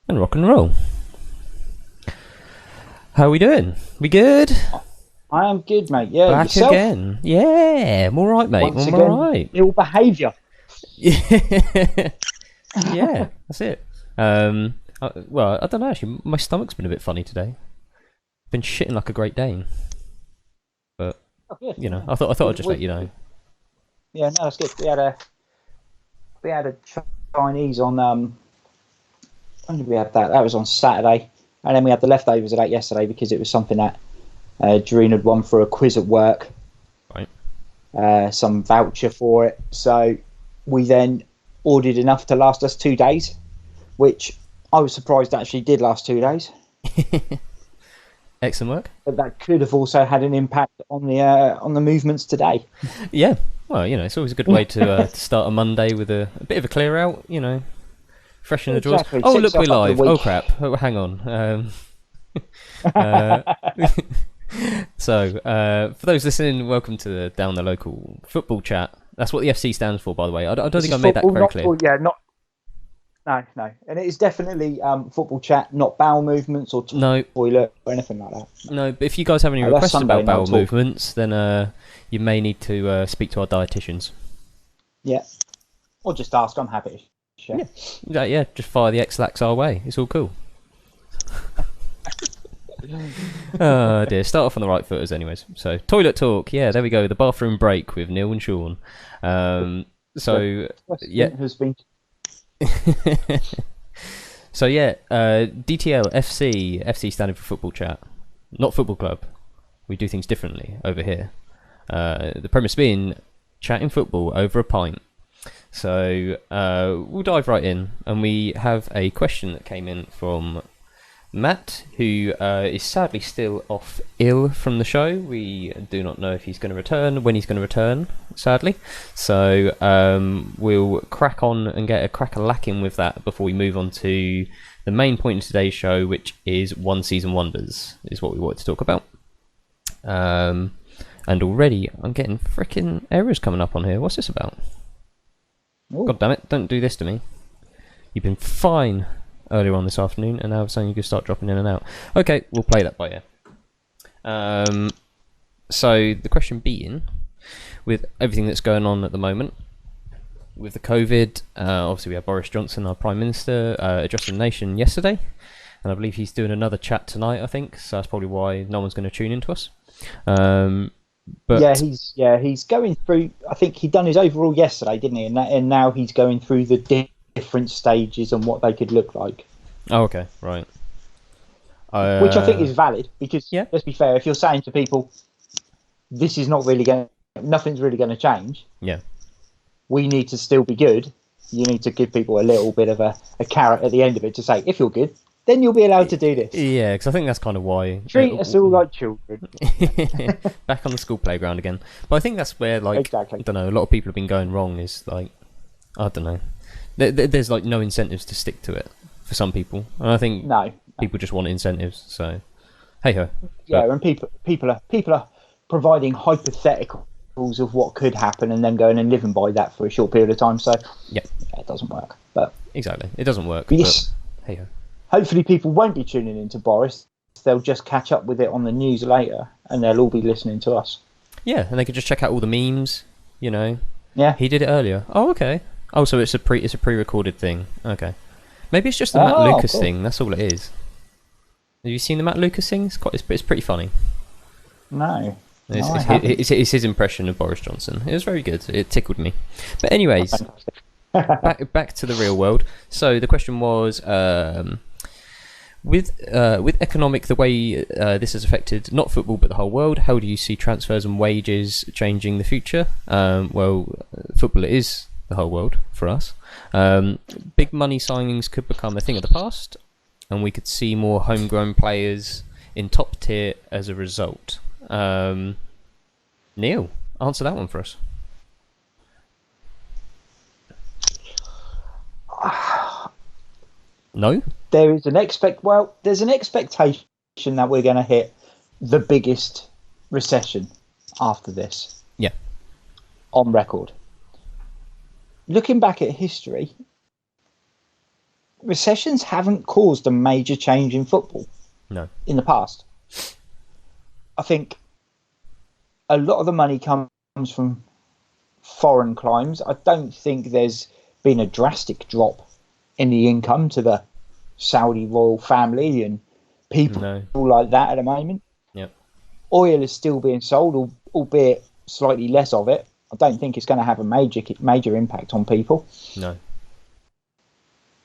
And rock and roll. How are we doing? We good? I am good, mate. Yeah, Back yourself? again. Yeah, I'm alright, mate. Once I'm again, alright. ill behaviour. Yeah, that's it. Well, I don't know, actually. My stomach's been a bit funny today. Been shitting like a Great Dane. But, Oh, good. you know, Yeah. I thought We, I'd just we, let you know. yeah, no, that's good. We had a Chinese on when did we have that? That was on Saturday, and then we had the leftovers of that yesterday because it was something that Doreen had won for a quiz at work, Right. some voucher for it. So we then ordered enough to last us 2 days, which I was surprised actually did last 2 days. Excellent work. But that could have also had an impact on the movements today. Yeah. Well, it's always a good way to start a Monday with a bit of a clear out, freshen the drawers. Exactly. Oh, Set look, we're yourself up for the live. Oh, week. crap. Oh, hang on. Uh, So, for those listening, welcome to the Down the Local Football Chat. That's what the FC stands for, by the way. I don't This think is I made that football, very not clear. yeah, not no, and it is definitely football chat, not bowel movements or No, toilet or anything like that. no. But if you guys have any No, that's requests Sunday about night bowel talk. movements, then you may need to speak to our dietitians. Yeah, or just ask. I'm happy to share. Yeah, just fire the X-Lax our way. It's all cool. Oh dear. Start off on the right foot as anyways. So, toilet talk. Yeah, there we go. The bathroom break with Neil and Sean. So, yeah. Has been So yeah, DTL FC standing for Football Chat, not Football Club. We do things differently over here. The premise being chatting football over a pint. So we'll dive right in, and we have a question that came in from Matt, who is sadly still off ill from the show. We do not know if he's going to return, when he's going to return, sadly. So we'll crack on and get a crack-a-lacking with that before we move on to the main point of today's show, which is One Season Wonders, is what we wanted to talk about. And already I'm getting freaking errors coming up on here. What's this about? Ooh. God damn it, don't do this to me. You've been fine earlier on this afternoon, and now saying you can start dropping in and out. Okay, we'll play that by ear. So the question being, with everything that's going on at the moment, with the COVID, obviously we have Boris Johnson, our Prime Minister, addressing the nation yesterday, and I believe he's doing another chat tonight, I think, so that's probably why no one's going to tune into us. But he's going through. I think he done his overall yesterday, didn't he? And now he's going through the different stages and what they could look like. Oh, okay, right. Which I think is valid because yeah. Let's be fair. If you're saying to people, this is not really nothing's really going to change. Yeah. We need to still be good. You need to give people a little bit of a carrot at the end of it to say, if you're good, then you'll be allowed to do this. Yeah, because I think that's kind of why. Treat us all like children. Back on the school playground again. But I think that's where, like, Exactly. I don't know, a lot of people have been going wrong is, like, I don't know. There's, like, no incentives to stick to it for some people. And I think people just want incentives, so hey-ho. Yeah, and people are providing hypotheticals of what could happen and then going and living by that for a short period of time. So yeah, it doesn't work. But exactly, it doesn't work. Yes. But hey-ho. Hopefully people won't be tuning into Boris. They'll just catch up with it on the news later, and they'll all be listening to us. Yeah, and they could just check out all the memes. Yeah, he did it earlier. Oh, okay. Oh, so it's a pre-recorded thing. Okay, maybe it's just the Matt Lucas thing. That's all it is. Have you seen the Matt Lucas thing? It's pretty funny. No. It's his impression of Boris Johnson. It was very good. It tickled me. But anyways, back to the real world. So the question was, with economic, the way this has affected not football but the whole world, how do you see transfers and wages changing the future? Well, football is the whole world for us. Big money signings could become a thing of the past, and we could see more homegrown players in top tier as a result. Neil, answer that one for us. No? There's an expectation that we're going to hit the biggest recession after this. Yeah. On record. Looking back at history, recessions haven't caused a major change in football No. in the past. I think a lot of the money comes from foreign climes. I don't think there's been a drastic drop in the income to the Saudi royal family and people like that at the moment. Yep. Oil is still being sold, albeit slightly less of it. I don't think it's going to have a major impact on people. No.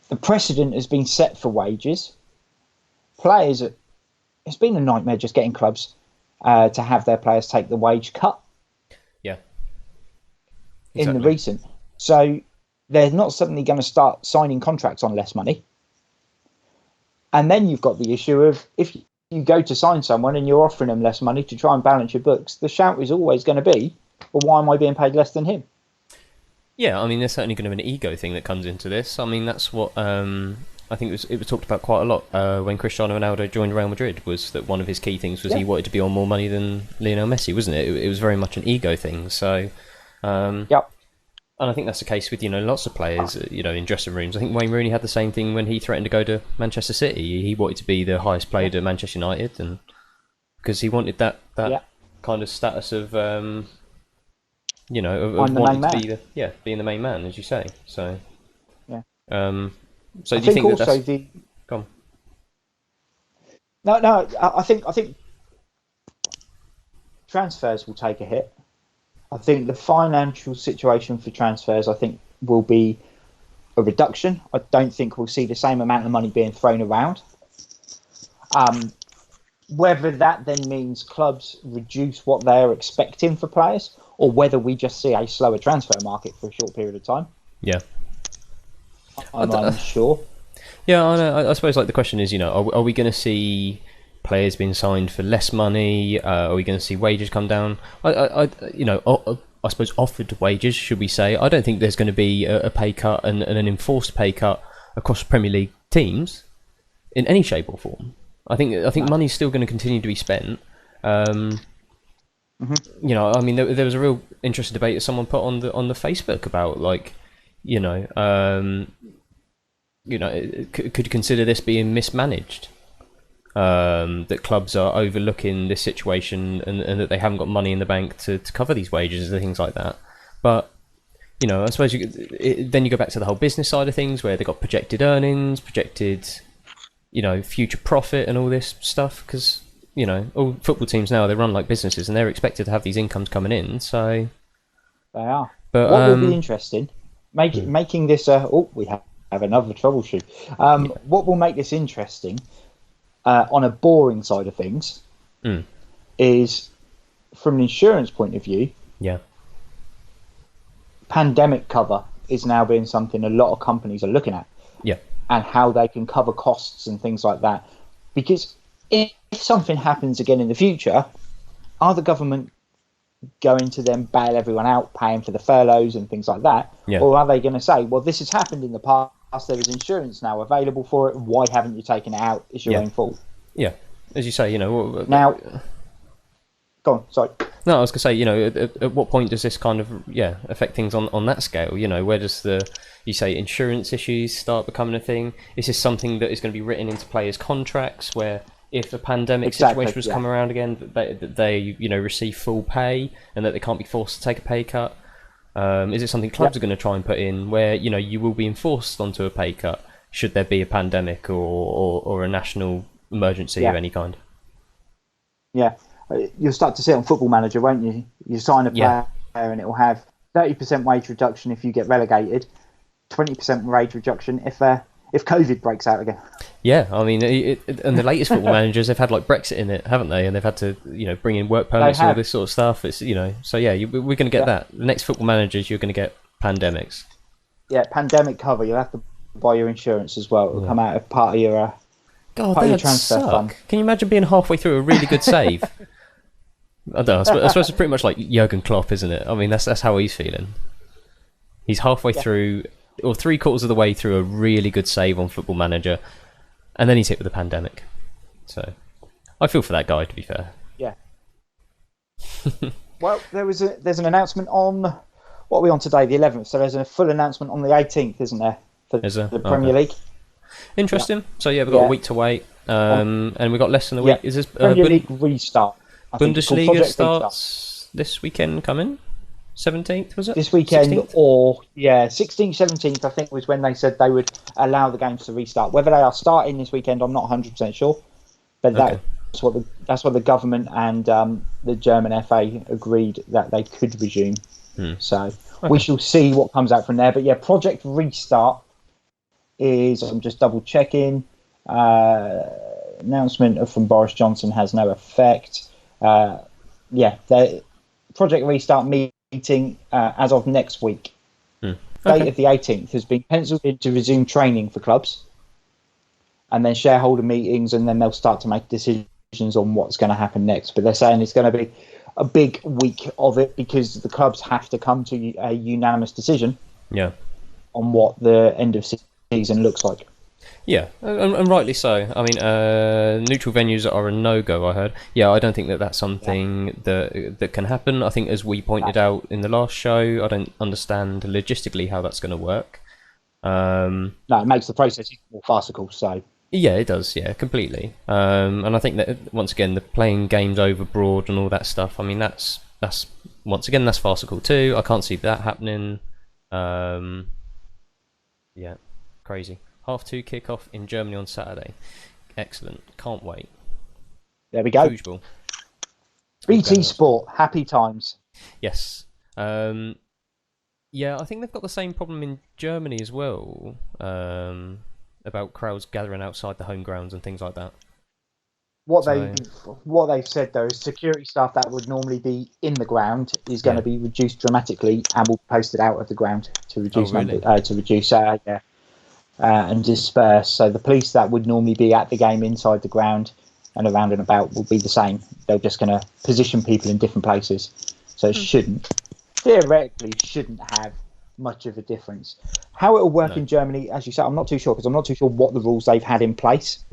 The precedent has been set for wages. Players, it's been a nightmare just getting clubs to have their players take the wage cut. Yeah. Exactly. In the recent. So they're not suddenly going to start signing contracts on less money. And then you've got the issue of if you go to sign someone and you're offering them less money to try and balance your books, the shout is always going to be, well, why am I being paid less than him? Yeah, I mean, there's certainly going to be an ego thing that comes into this. I mean, that's what I think it was talked about quite a lot when Cristiano Ronaldo joined Real Madrid, was that one of his key things was he wanted to be on more money than Lionel Messi, wasn't it? It was very much an ego thing. So, yep. And I think that's the case with, lots of players, in dressing rooms. I think Wayne Rooney had the same thing when he threatened to go to Manchester City. He wanted to be the highest paid at Manchester United, and because he wanted that kind of status of, of wanting to be being the main man, as you say. So, yeah. So do you think that's... Go on. No. I think transfers will take a hit. I think the financial situation for transfers, will be a reduction. I don't think we'll see the same amount of money being thrown around. Whether that then means clubs reduce what they're expecting for players, or whether we just see a slower transfer market for a short period of time. Yeah. I'm unsure. Yeah, I know. I suppose the question is, are we going to see players being signed for less money? Are we going to see wages come down? I suppose offered wages, should we say? I don't think there's going to be a pay cut and an enforced pay cut across Premier League teams in any shape or form. I think money's still going to continue to be spent. I mean, there was a real interesting debate that someone put on the Facebook about could you consider this being mismanaged? That clubs are overlooking this situation and that they haven't got money in the bank to cover these wages and things like that. But, I suppose then you go back to the whole business side of things where they've got projected earnings, projected, future profit and all this stuff. Because, all football teams now, they run like businesses and they're expected to have these incomes coming in. So they are. But what will be interesting, making this we have another troubleshoot. What will make this interesting on a boring side of things is, from an insurance point of view, pandemic cover is now being something a lot of companies are looking at, and how they can cover costs and things like that. Because if something happens again in the future, are the government going to then bail everyone out, paying for the furloughs and things like that, or are they going to say, well, this has happened in the past, there is insurance now available for it, why haven't you taken it out? It's your own fault. Yeah, as you say, now, go on. Sorry. No, I was going to say, at what point does this kind of affect things on that scale? Where does you say insurance issues start becoming a thing? Is this something that is going to be written into players' contracts, where if a pandemic situation was to come around again, that they receive full pay and that they can't be forced to take a pay cut? Is it something clubs are going to try and put in where you will be enforced onto a pay cut should there be a pandemic or a national emergency of any kind? Yeah, you'll start to see it on Football Manager, won't you? You sign a player and it will have 30% wage reduction if you get relegated, 20% wage reduction if COVID breaks out again. Yeah, I mean, and the latest Football Managers, they've had Brexit in it, haven't they? And they've had to bring in work permits and all this sort of stuff. It's so we're going to get that. The next Football Managers, you're going to get pandemics. Yeah, pandemic cover. You'll have to buy your insurance as well. It'll come out of part of your transfer fund. Can you imagine being halfway through a really good save? I don't know. I suppose it's pretty much like Jurgen Klopp, isn't it? I mean, that's how he's feeling. He's halfway through, or 3/4 of the way through a really good save on Football Manager, and then he's hit with a pandemic. So, I feel for that guy, to be fair. Yeah. Well, there's an announcement on, what are we on today, the 11th? So there's a full announcement on the 18th, isn't there, for the Premier League? Interesting. So yeah, we've got a week to wait, and we've got less than a week. Is this Premier League restart? Bundesliga starts this weekend. Coming 17th, was it? This weekend 16th? or 16th, 17th, I think was when they said they would allow the games to restart. Whether they are starting this weekend, I'm not 100% sure. But that's what the government and the German FA agreed that they could resume. So we shall see what comes out from there. But yeah, Project Restart is, I'm just double checking. Announcement from Boris Johnson has no effect. The Project Restart meeting as of next week. Date of the 18th has been penciled in to resume training for clubs, and then shareholder meetings, and then they'll start to make decisions on what's going to happen next. But they're saying it's going to be a big week of it because the clubs have to come to a unanimous decision on what the end of season looks like. Yeah, and rightly so. I mean, neutral venues are a no-go, I heard. Yeah, I don't think that that's something that can happen. I think, as we pointed out in the last show, I don't understand logistically how that's going to work. No, it makes the process more farcical, so... Yeah, it does, completely. And I think that, once again, the playing games overboard and all that stuff, I mean, that's once again, that's farcical too. I can't see that happening. Crazy. 2:30 kickoff in Germany on Saturday. Excellent. Can't wait. There we go. Foosball. BT Sport. Happy times. Yes. I think they've got the same problem in Germany as well. About crowds gathering outside the home grounds and things like that. What they've said though is security staff that would normally be in the ground is going to be reduced dramatically and will be posted out of the ground to reduce and disperse. So the police that would normally be at the game inside the ground and around and about will be the same. They're just going to position people in different places. So it theoretically shouldn't have much of a difference. How it will work in Germany, as you said, I'm not too sure, because I'm not too sure what the rules they've had in place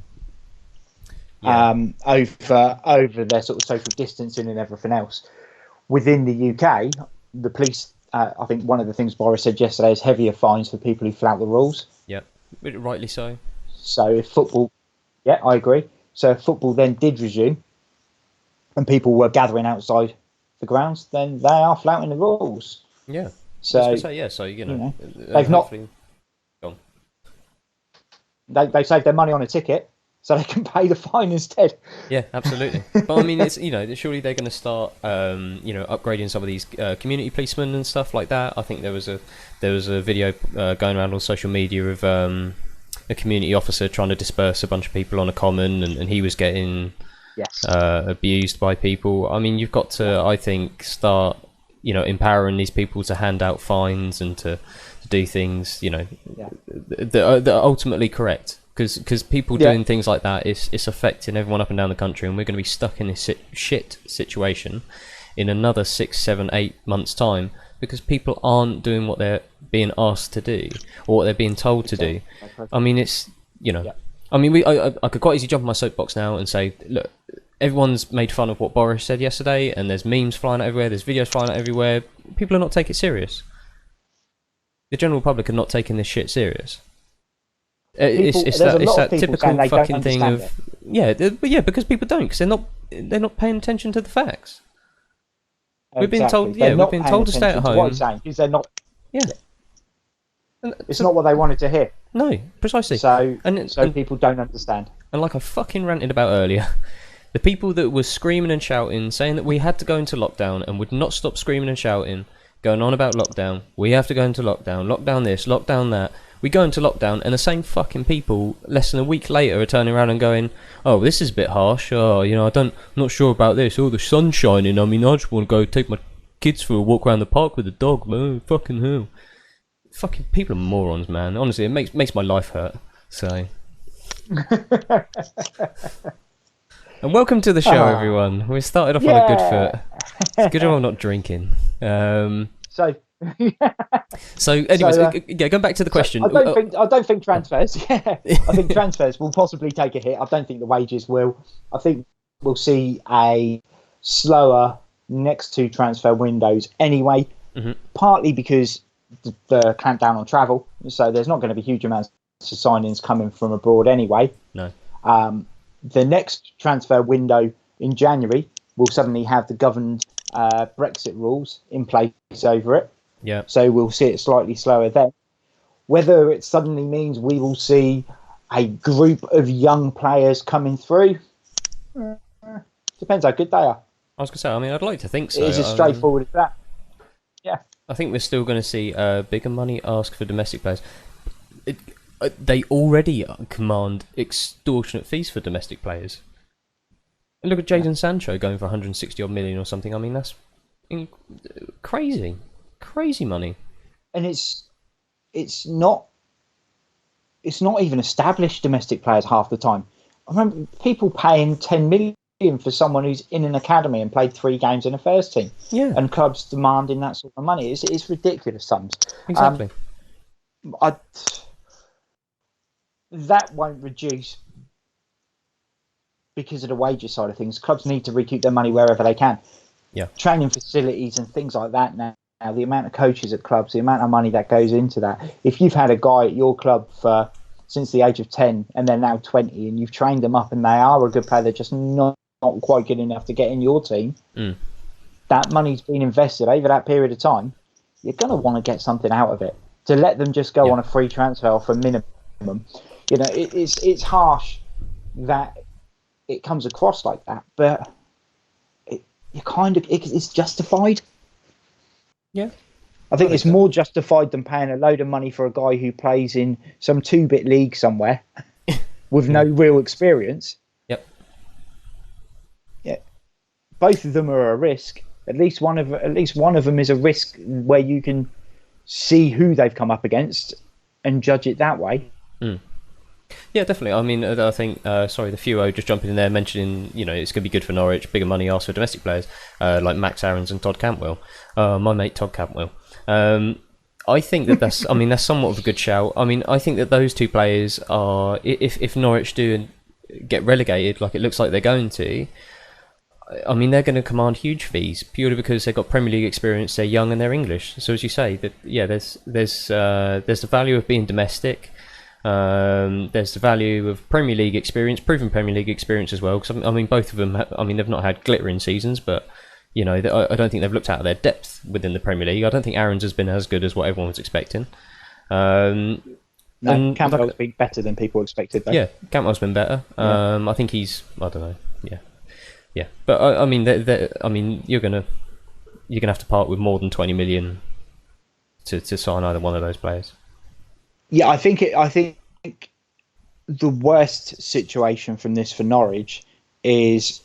over their sort of social distancing and everything else. Within the UK, the police, I think one of the things Boris said yesterday is heavier fines for people who flout the rules. Yeah, rightly so. So if football, I agree. So if football then did resume and people were gathering outside the grounds, then they are flouting the rules. Yeah. So they've not. Gone. They saved their money on a ticket, so they can pay the fine instead. Yeah, absolutely. But I mean, it's surely they're going to start upgrading some of these community policemen and stuff like that. I think there was a video going around on social media of a community officer trying to disperse a bunch of people on a common, and he was getting abused by people. I mean, you've got to, I think, start empowering these people to hand out fines and to do things that are ultimately correct, because people doing things like that it's affecting everyone up and down the country, and we're going to be stuck in this shit situation in another 6, 7, 8 months time because people aren't doing what they're being asked to do or what they're being told to do. I mean, it's I mean, I could quite easily jump on my soapbox now and say, look, everyone's made fun of what Boris said yesterday, and there's memes flying out everywhere, there's videos flying out everywhere. People are not taking it serious. The general public are not taking this shit serious. It's that typical fucking thing of because people don't, because they're not paying attention to the facts. We've been told to stay at home. What I'm saying is they're not. Yeah. It's not what they wanted to hear. No, precisely. So people don't understand. And like I fucking ranted about earlier, the people that were screaming and shouting, saying that we had to go into lockdown and would not stop screaming and shouting, going on about lockdown, we have to go into lockdown, lockdown this, lockdown that. We go into lockdown, and the same fucking people less than a week later are turning around and going, oh, this is a bit harsh. Oh, I'm not sure about this. Oh, the sun's shining. I mean, I just want to go take my kids for a walk around the park with the dog. Man, fucking hell. Fucking people are morons, man. Honestly, it makes my life hurt. So. And welcome to the show, everyone. We started off on a good foot. It's good I'm not drinking. So, anyways, going back to the question. I don't think transfers. I think transfers will possibly take a hit. I don't think the wages will. I think we'll see a slower next 2 transfer windows anyway. Partly because the clampdown on travel, so there's not going to be huge amounts of signings coming from abroad anyway. No. The next transfer window in January will suddenly have the governed Brexit rules in place over it. Yeah. So we'll see it slightly slower then. Whether it suddenly means we will see a group of young players coming through, depends how good they are. I was going to say, I mean, I'd like to think so. It is as straightforward as that. Yeah. I think we're still going to see bigger money asked for domestic players. They already command extortionate fees for domestic players. Look at Jadon Sancho going for 160 odd million or something. I mean, that's crazy money. And it's not even established domestic players half the time. I remember people paying 10 million for someone who's in an academy and played 3 games in a first team. Yeah. And clubs demanding that sort of money. It's ridiculous sums. Exactly. That won't reduce because of the wages side of things. Clubs need to recoup their money wherever they can. Yeah. Training facilities and things like that now, the amount of coaches at clubs, the amount of money that goes into that. If you've had a guy at your club since the age of 10 and they're now 20 and you've trained them up and they are a good player, they're just not quite good enough to get in your team, that money's been invested over that period of time, you're going to want to get something out of it. To let them just go on a free transfer for minimum, you know, it's harsh that it comes across like that, but it's justified. Yeah. I think it's more justified than paying a load of money for a guy who plays in some 2-bit league somewhere with no real experience. Yep. Yeah. Both of them are a risk. At least one of them is a risk where you can see who they've come up against and judge it that way. Yeah, definitely. I mean, I think, the Fuo just jumping in there mentioning, you know, it's going to be good for Norwich, bigger money asked for domestic players, like Max Aarons and Todd Cantwell. My mate Todd Cantwell. I think that's somewhat of a good shout. I mean, I think that those 2 players are, if Norwich do get relegated, like it looks like they're going to, I mean, they're going to command huge fees purely because they've got Premier League experience, they're young and they're English. So as you say, there's the value of being domestic. There's the value of Premier League experience, proven Premier League experience as well. Because I mean, both of them. They've not had glittering seasons, but you know, I don't think they've looked out of their depth within the Premier League. I don't think Aarons has been as good as what everyone was expecting. No, Campbell's been better than people expected, though. Yeah, Campbell's been better. I think he's. I don't know. Yeah. But I mean, you're gonna have to part with more than 20 million to sign either one of those players. Yeah, I think the worst situation from this for Norwich is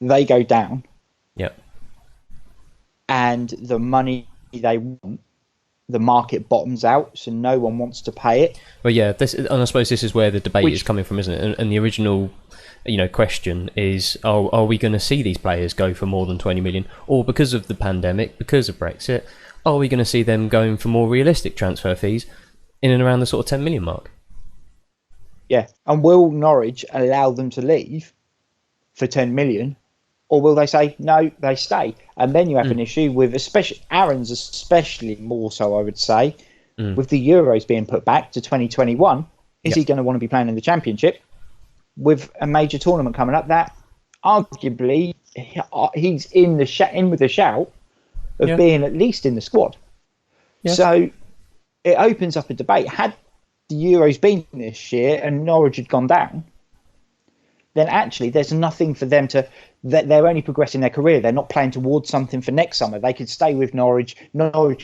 they go down. Yep. And the money they want, the market bottoms out, so no one wants to pay it. Well, yeah, and I suppose this is where the debate is coming from, isn't it? And the original, question is: are we going to see these players go for more than 20 million, or because of the pandemic, because of Brexit, are we going to see them going for more realistic transfer fees in and around the sort of 10 million mark? Yeah, and will Norwich allow them to leave for 10 million, or will they say no, they stay? And then you have an issue with, especially Aarons, especially more so, I would say, with the Euros being put back to 2021. Is he going to want to be playing in the Championship with a major tournament coming up that arguably he's in with the shout of being at least in the squad? Yeah. So it opens up a debate. Had the Euros been this year and Norwich had gone down, then actually there's nothing for them to. They're only progressing their career. They're not playing towards something for next summer. They could stay with Norwich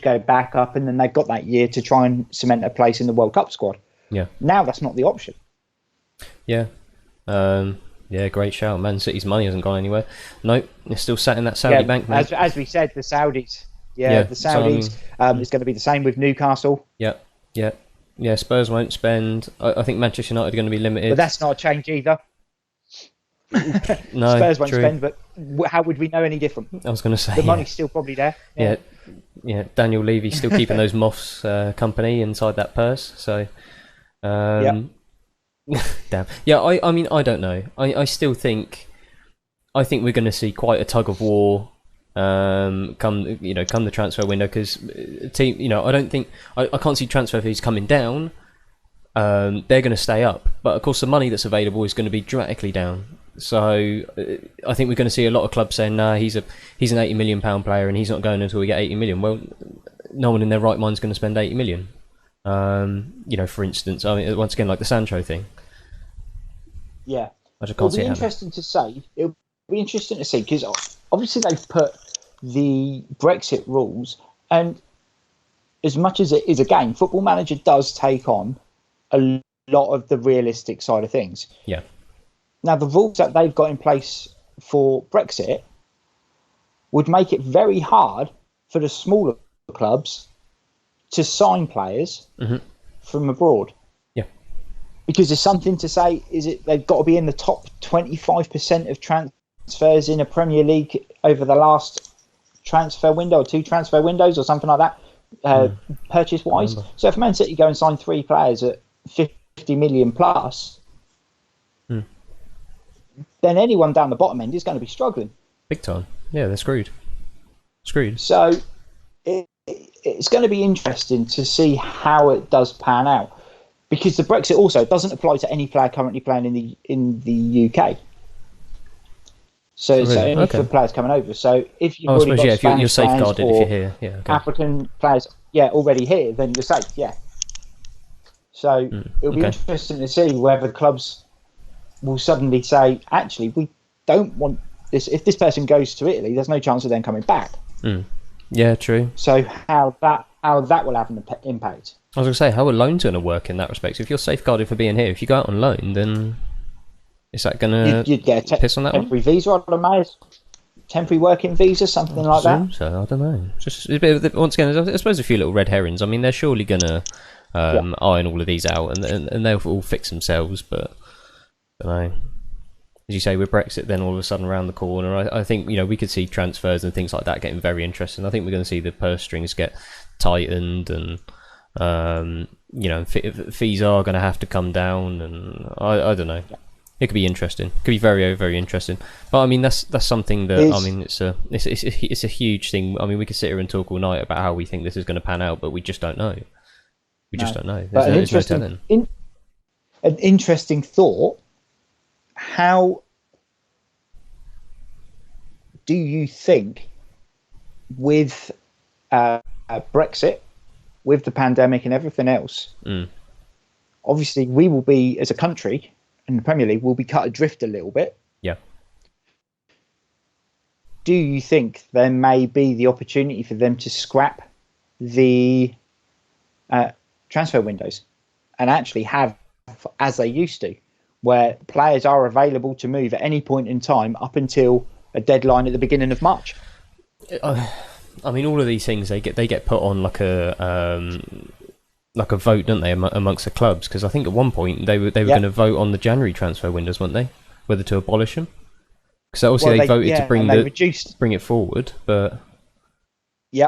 go back up, and then they've got that year to try and cement a place in the World Cup squad. Yeah. Now that's not the option. Yeah. Great shout. Man City's money hasn't gone anywhere. Nope, it's still sat in that Saudi bank, mate. As we said, the Saudis. The Saudis. It's going to be the same with Newcastle. Yeah, Spurs won't spend. I think Manchester United are going to be limited. But that's not a change either. No, Spurs won't true. spend, but how would we know any different? I was going to say the money's still probably there. Yeah. Daniel Levy's still keeping those moths company inside that purse. So, damn. Yeah, I mean, I don't know. I still think, we're going to see quite a tug of war come the transfer window, because team, I don't think I can't see transfer fees coming down. they're going to stay up. But of course, the money that's available is going to be dramatically down. So I think we're going to see a lot of clubs saying, "Nah, he's an £80 million player, and he's not going until we get 80 million." Well, no one in their right mind is going to spend 80 million. For instance, I mean, once again, like the Sancho thing. Yeah, I just can't see it. It'll be interesting to see because obviously they've put the Brexit rules, and as much as it is a game, Football Manager does take on a lot of the realistic side of things. Yeah. Now, the rules that they've got in place for Brexit would make it very hard for the smaller clubs to sign players from abroad. Yeah. Because there's something to say, they've got to be in the top 25% of transfers in a Premier League over the last transfer window or 2 transfer windows or something like that, purchase-wise. So if Man City go and sign 3 players at 50 million plus, then anyone down the bottom end is going to be struggling. Big time. Yeah, they're screwed. So it's going to be interesting to see how it does pan out, because the Brexit also doesn't apply to any player currently playing in the UK. So it's only for players coming over. So if you've already got Spanish you're safeguarded or if you're here, African players, already here, then you're safe. Yeah. So it'll be interesting to see whether clubs will suddenly say, actually, we don't want this. If this person goes to Italy, there's no chance of them coming back. Yeah, true. So how that will have an impact. I was going to say, how are loans going to work in that respect? So if you're safeguarded for being here, if you go out on loan, then is that going to you'd get a piss on that temporary visa, I'd imagine. Temporary working visa, something like that. So I don't know. Just a bit of once again, I suppose a few little red herrings. I mean, they're surely going to iron all of these out, and they'll all fix themselves. But I don't know. As you say, with Brexit, then all of a sudden around the corner, I think we could see transfers and things like that getting very interesting. I think we're going to see the purse strings get tightened, and fees are going to have to come down, and I don't know. It could be interesting. It could be very, very interesting. But I mean, that's something that it's a huge thing. I mean, we could sit here and talk all night about how we think this is going to pan out, but we just don't know. We just don't know. There's no telling. An interesting thought. How do you think, with Brexit, with the pandemic and everything else, obviously we will be, as a country, in the Premier League, will be cut adrift a little bit. Yeah. Do you think there may be the opportunity for them to scrap the transfer windows and actually have, as they used to, where players are available to move at any point in time up until a deadline at the beginning of March? I mean, all of these things they get put on like a vote, don't they, amongst the clubs? Because I think at one point they were going to vote on the January transfer windows, weren't they? Whether to abolish them. Because obviously they voted to bring it forward, but they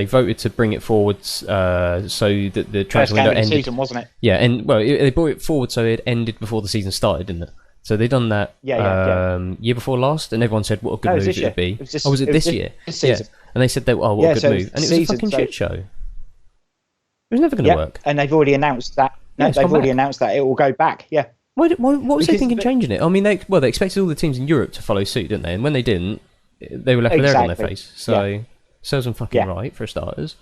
voted to bring it forward so that the transfer window ended. Season, wasn't it? Yeah, and they brought it forward so it ended before the season started, didn't it? So they done that year before last, and everyone said what a good move it would be. Was it this year? This season. Yeah. And they said what a good move, and it was a fucking shit show. It was never going to work. And they've already announced that. They've already announced that it will go back. Yeah. What was they thinking changing it? I mean, they expected all the teams in Europe to follow suit, didn't they? And when they didn't, they were left with their on their face. So serves them fucking right for starters.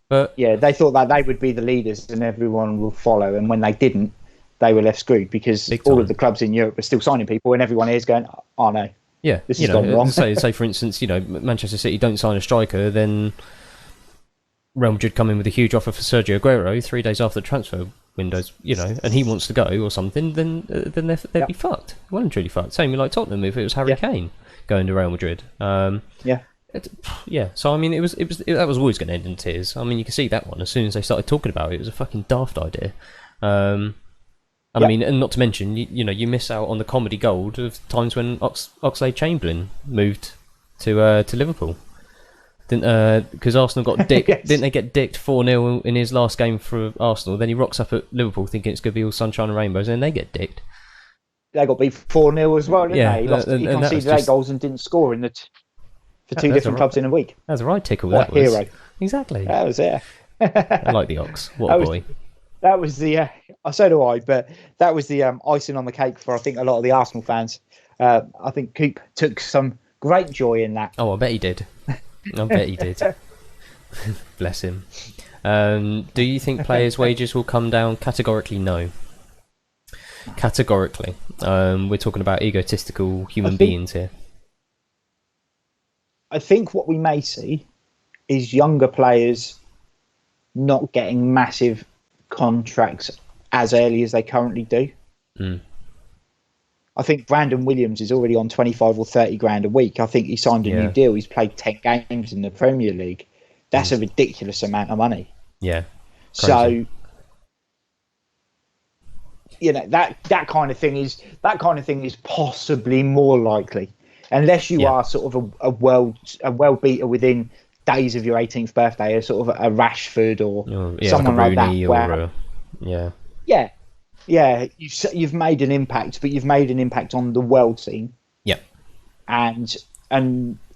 But they thought that they would be the leaders and everyone will follow. And when they didn't, they were left screwed because all of the clubs in Europe were still signing people, and everyone here is going, "Oh no, this has gone wrong." say for instance, Manchester City don't sign a striker, then Real Madrid come in with a huge offer for Sergio Aguero 3 days after the transfer windows, and he wants to go or something, then they'd be fucked. Well and truly fucked. Same with like Tottenham if it was Harry Kane going to Real Madrid. So I mean, that was always going to end in tears. I mean, you can see that one as soon as they started talking about it. It was a fucking daft idea. I mean, and not to mention, you miss out on the comedy gold of times when Oxlade-Chamberlain moved to Liverpool. Because Arsenal got dicked. Didn't they get dicked 4-0 in his last game for Arsenal? Then he rocks up at Liverpool thinking it's going to be all sunshine and rainbows, and then they get dicked. They got beat 4-0 as well, didn't they? He conceded 8 goals and didn't score for 2 different clubs in a week. That was a right tickle. What that hero. Exactly. That was it. I like the Ox. What a boy. That was the. So do I. But that was the icing on the cake for I think a lot of the Arsenal fans. I think Coop took some great joy in that. Oh, I bet he did. I bet he did. Bless him. Do you think players' wages will come down? Categorically, no. Categorically. We're talking about egotistical human beings here. I think what we may see is younger players not getting massive contracts as early as they currently do. I think Brandon Williams is already on 25 or 30 grand a week. I think he signed a new deal. He's played 10 games in the Premier League. That's a ridiculous amount of money. Yeah. Crazy. So, you know, that kind of thing is possibly more likely, unless you are sort of a world beater within days of your 18th birthday, or sort of a Rashford or someone like that. You've made an impact, but you've made an impact on the world scene. Yeah, and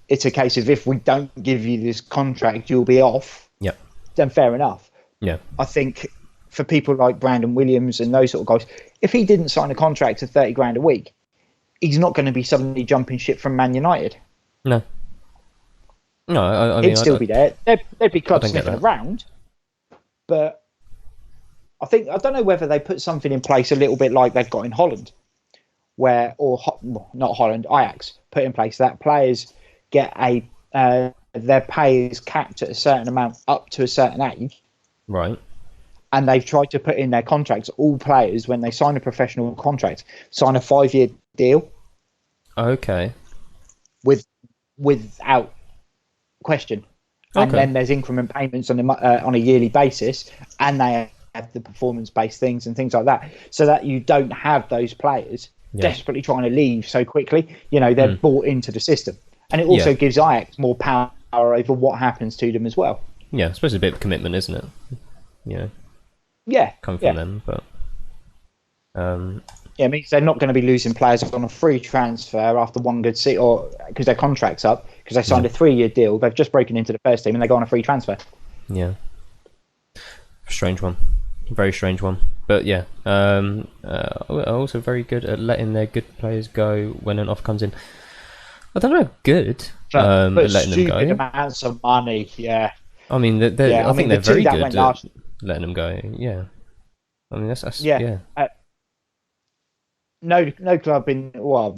it's a case of, if we don't give you this contract, you'll be off. Yeah, then fair enough. Yeah, I think for people like Brandon Williams and those sort of guys, if he didn't sign a contract of 30 grand a week, he's not going to be suddenly jumping ship from Man United. No, I mean, he'd still be there. There'd be clubs sniffing around, but I don't know whether they put something in place a little bit like they've got in Holland, not Holland, Ajax put in place that players get their pay is capped at a certain amount up to a certain age. Right. And they've tried to put in their contracts, all players, when they sign a professional contract, sign a 5-year deal. Okay. Without question. And then there's increment payments on a yearly basis, and they have the performance-based things and things like that, so that you don't have those players desperately trying to leave so quickly. You know, they're bought into the system. And it also gives Ajax more power over what happens to them as well. Yeah, I suppose it's a bit of commitment, isn't it? You know. Yeah. Come from them, but it means they're not going to be losing players on a free transfer after one good season, or because their contract's up, because they signed a 3-year deal. They've just broken into the first team and they go on a free transfer. Yeah. Strange one. Very strange one. But yeah, also very good at letting their good players go when an offer comes in. I don't know, good but letting them go. Stupid amounts of money, yeah. I mean, I think they're very good at letting them go. Yeah, I mean that's no club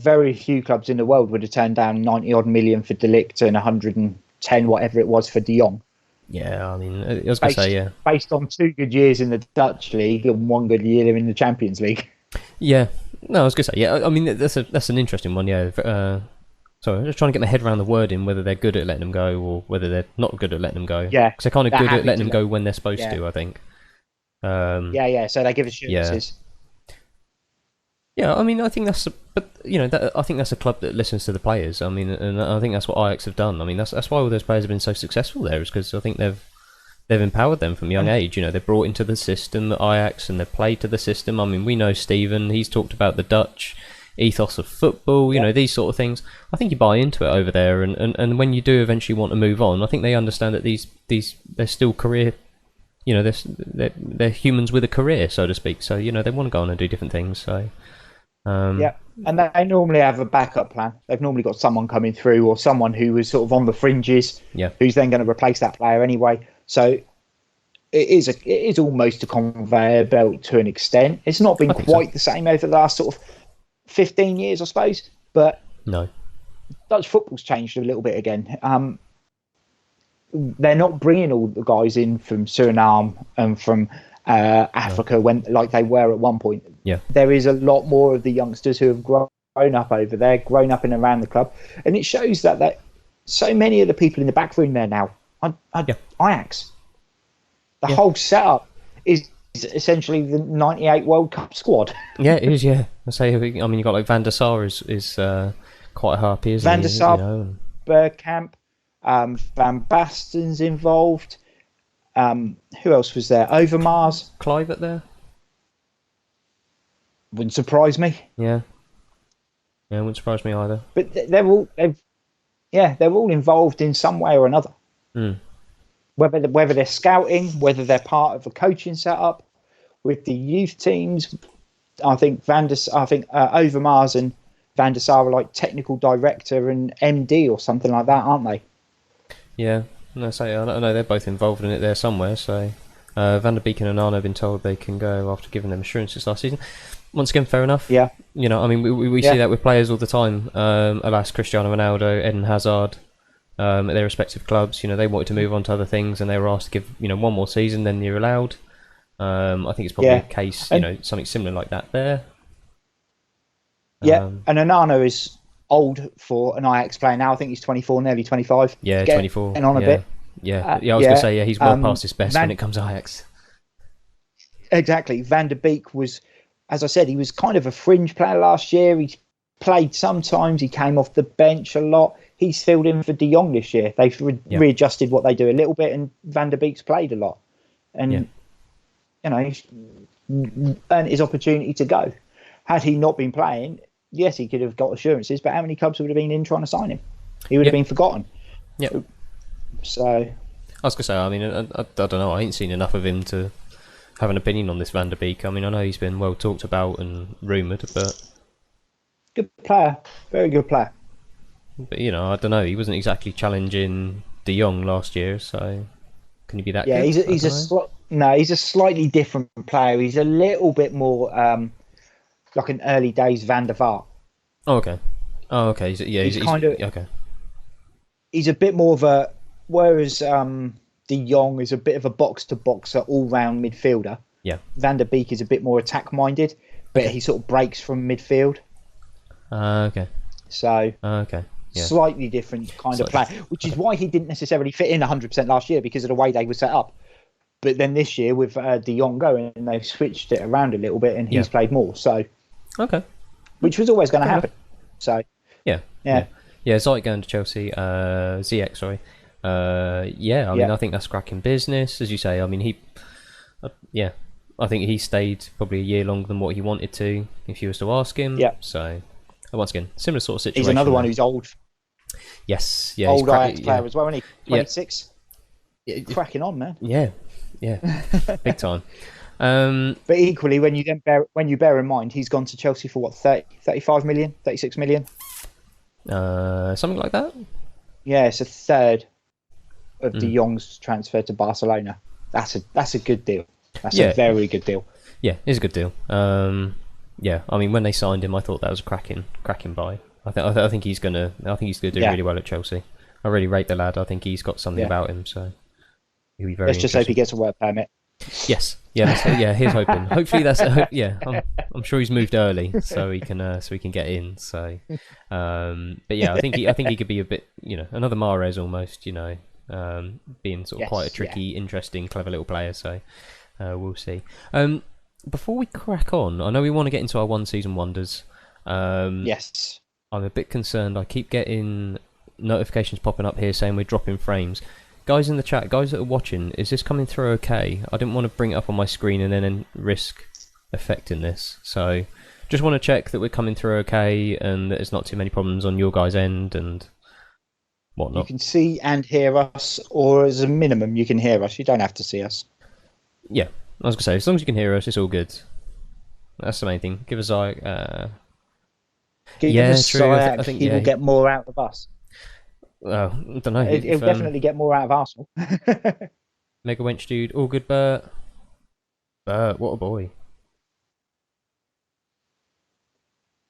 very few clubs in the world would have turned down 90 odd million for De Ligt and 110 whatever it was for De Jong. Yeah, I mean, I was going to say based on 2 good years in the Dutch league and 1 good year in the Champions League. Yeah, no, I was going to say I mean that's an interesting one. Yeah. Sorry, I'm just trying to get my head around the wording, whether they're good at letting them go or whether they're not good at letting them go. Yeah, because they're kind of good at letting them go when they're supposed to, I think. So they give assurances. Yeah, I mean, I think that's, I think that's a club that listens to the players. I mean, and I think that's what Ajax have done. I mean, that's why all those players have been so successful there, is because I think they've empowered them from a young age. You know, they're brought into the system at Ajax and they've played to the system. I mean, we know Steven, he's talked about the Dutch ethos of football, you know, these sort of things. I think you buy into it over there, and when you do eventually want to move on, I think they understand that these they're still career, you know, they're humans with a career, so to speak. So, you know, they want to go on and do different things. So and they normally have a backup plan. They've normally got someone coming through, or someone who is sort of on the fringes, who's then going to replace that player anyway. So it is almost a conveyor belt to an extent. It's not been quite the same over the last sort of 15 years, I suppose, but no, Dutch football's changed a little bit again. They're not bringing all the guys in from Suriname and from Africa when like they were at one point. Yeah, there is a lot more of the youngsters who have grown up over there, grown up in and around the club, and it shows that so many of the people in the back room there now are Ajax. The whole setup is essentially the '98 World Cup squad. Yeah, it is. Yeah, I mean, you got like Van der Sar is quite happy, isn't Van he? der Sar, Bergkamp, Van Basten's involved. Who else was there? Overmars, Kluivert there. Wouldn't surprise me. Yeah, wouldn't surprise me either. But they're all involved in some way or another. whether they're scouting, whether they're part of a coaching setup with the youth teams. I think Overmars and Van der Sar are like technical director and MD or something like that, aren't they? Yeah, no, I know they're both involved in it there somewhere. So Van der Beek and Onana have been told they can go after giving them assurances last season. Once again, fair enough. Yeah. You know, I mean, we see that with players all the time. Alas, Cristiano Ronaldo, Eden Hazard, at their respective clubs, you know, they wanted to move on to other things, and they were asked to give, you know, one more season, then you're allowed. I think it's probably a case, you know, something similar like that there. Yeah, and Onana is old for an Ajax player now. I think he's 24, nearly 25. Yeah, 24. And on a bit. Yeah, I was going to say, he's well past his best when it comes to Ajax. Exactly. Van der Beek was, as I said, he was kind of a fringe player last year. He played sometimes. He came off the bench a lot. He's filled in for De Jong this year. They've readjusted what they do a little bit, and Van der Beek's played a lot. And, you know, he's earned his opportunity to go. Had he not been playing, yes, he could have got assurances, but how many clubs would have been in trying to sign him? He would have been forgotten. Yeah. So, I was going to say, I mean, I don't know. I ain't seen enough of him to have an opinion on this Van der Beek. I mean, I know he's been well talked about and rumoured, but... Good player. Very good player. But, you know, I don't know. He wasn't exactly challenging De Jong last year, so... Can he be that good? Yeah, he's a slightly different player. He's a little bit more... like an early days Van der Vaart. Oh, okay. He's kind of okay. He's a bit more of a, whereas De Jong is a bit of a box-to-boxer, all-round midfielder. Yeah. Van der Beek is a bit more attack-minded, but he sort of breaks from midfield. Okay. So. Okay. Yeah. Slightly different kind of player, which is why he didn't necessarily fit in 100% last year because of the way they were set up. But then this year with De Jong going, they've switched it around a little bit, and he's played more. So. Okay. Which was always going to happen. So. Yeah. Ziyech going to Chelsea. Ziyech, sorry. I mean, I think that's cracking business, as you say. I mean, I think he stayed probably a year longer than what he wanted to, if you was to ask him. Yeah. So, once again, similar sort of situation. He's another one who's old. Yes. Yeah. Old Ajax player as well, isn't he? 26. Yeah. Cracking on, man. Yeah. Big time. But equally, when you bear in mind, he's gone to Chelsea for what, 35 million, 36 million? Something like that. Yeah, it's a third of De Jong's transfer to Barcelona. That's a good deal. That's a very good deal. Yeah, it's a good deal. I mean, when they signed him, I thought that was a cracking buy. I think he's gonna do really well at Chelsea. I really rate the lad. I think he's got something about him. So he'll be very. Let's just hope he gets a work permit. Yes, here's hoping. Hopefully that's I'm sure he's moved early so he can get in. So, but yeah, I think he could be a bit, you know, another Mahrez almost, you know, being sort of quite a tricky, interesting, clever little player. So, we'll see. Before we crack on, I know we want to get into our one season wonders. Yes, I'm a bit concerned. I keep getting notifications popping up here saying we're dropping frames. Guys in the chat, guys that are watching, is this coming through okay? I didn't want to bring it up on my screen and then risk affecting this. So just want to check that we're coming through okay and that there's not too many problems on your guys' end and whatnot. You can see and hear us, or as a minimum, you can hear us. You don't have to see us. Yeah, I was going to say, as long as you can hear us, it's all good. That's the main thing. Give us a... true. I think he will get more out of us. Well, I don't know. He'll definitely get more out of Arsenal. Mega Wench Dude, all good, Bert. Bert, what a boy.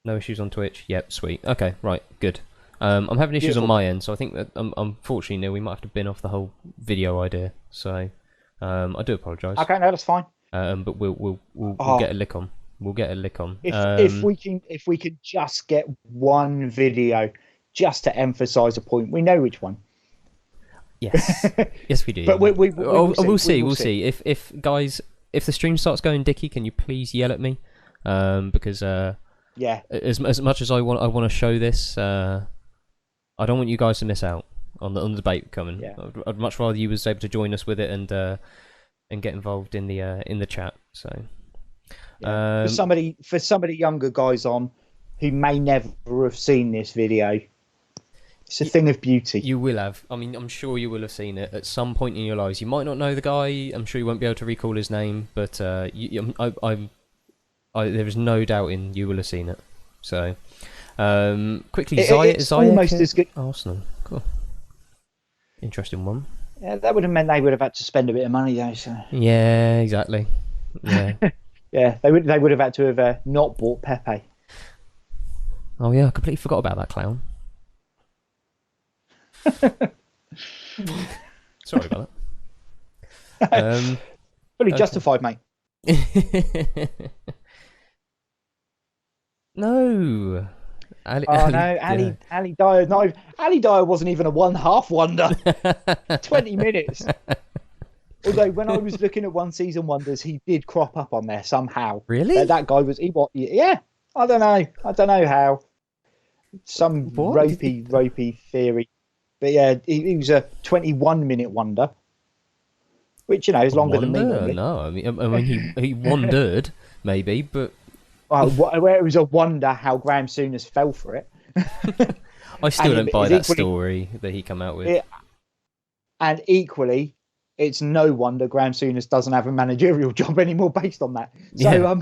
No issues on Twitch. Yep, sweet. Okay, right, good. I'm having issues on my end, so I think that unfortunately, Neil, we might have to bin off the whole video idea. So I do apologise. Okay, no, that's fine. But we'll get a lick on. We'll get a lick on. If we can just get one video, just to emphasise a point, we know which one. Yes, yes, we do. But we'll see. We'll see. If guys, if the stream starts going dicky, can you please yell at me? Because as much as I want to show this, I don't want you guys to miss out on the debate coming. Yeah. I'd much rather you was able to join us with it and get involved in the chat. So for some of the younger guys on who may never have seen this video, It's a thing of beauty. You will have. I mean, I'm sure you will have seen it at some point in your lives. You might not know the guy. I'm sure you won't be able to recall his name, but there is no doubt in you will have seen it. So, quickly, it's almost as good. Arsenal. Cool. Interesting one. Yeah, that would have meant they would have had to spend a bit of money, though. So. Yeah, exactly. Yeah. Yeah, they would have had to have not bought Pepe. Oh yeah, I completely forgot about that clown. Sorry about that. Fully justified, mate. No. Ali Dyer. No, Ali Dyer wasn't even a one-half wonder. 20 minutes. Although when I was looking at one season wonders, he did crop up on there somehow. Really? That guy was. Yeah. I don't know how. Some ropey theory. But yeah, he was a 21-minute wonder, which is longer than me. Normally. No, I mean he wandered maybe, but where it was a wonder how Graham Souness fell for it. I still don't buy that story that he come out with. And equally, it's no wonder Graham Souness doesn't have a managerial job anymore based on that. So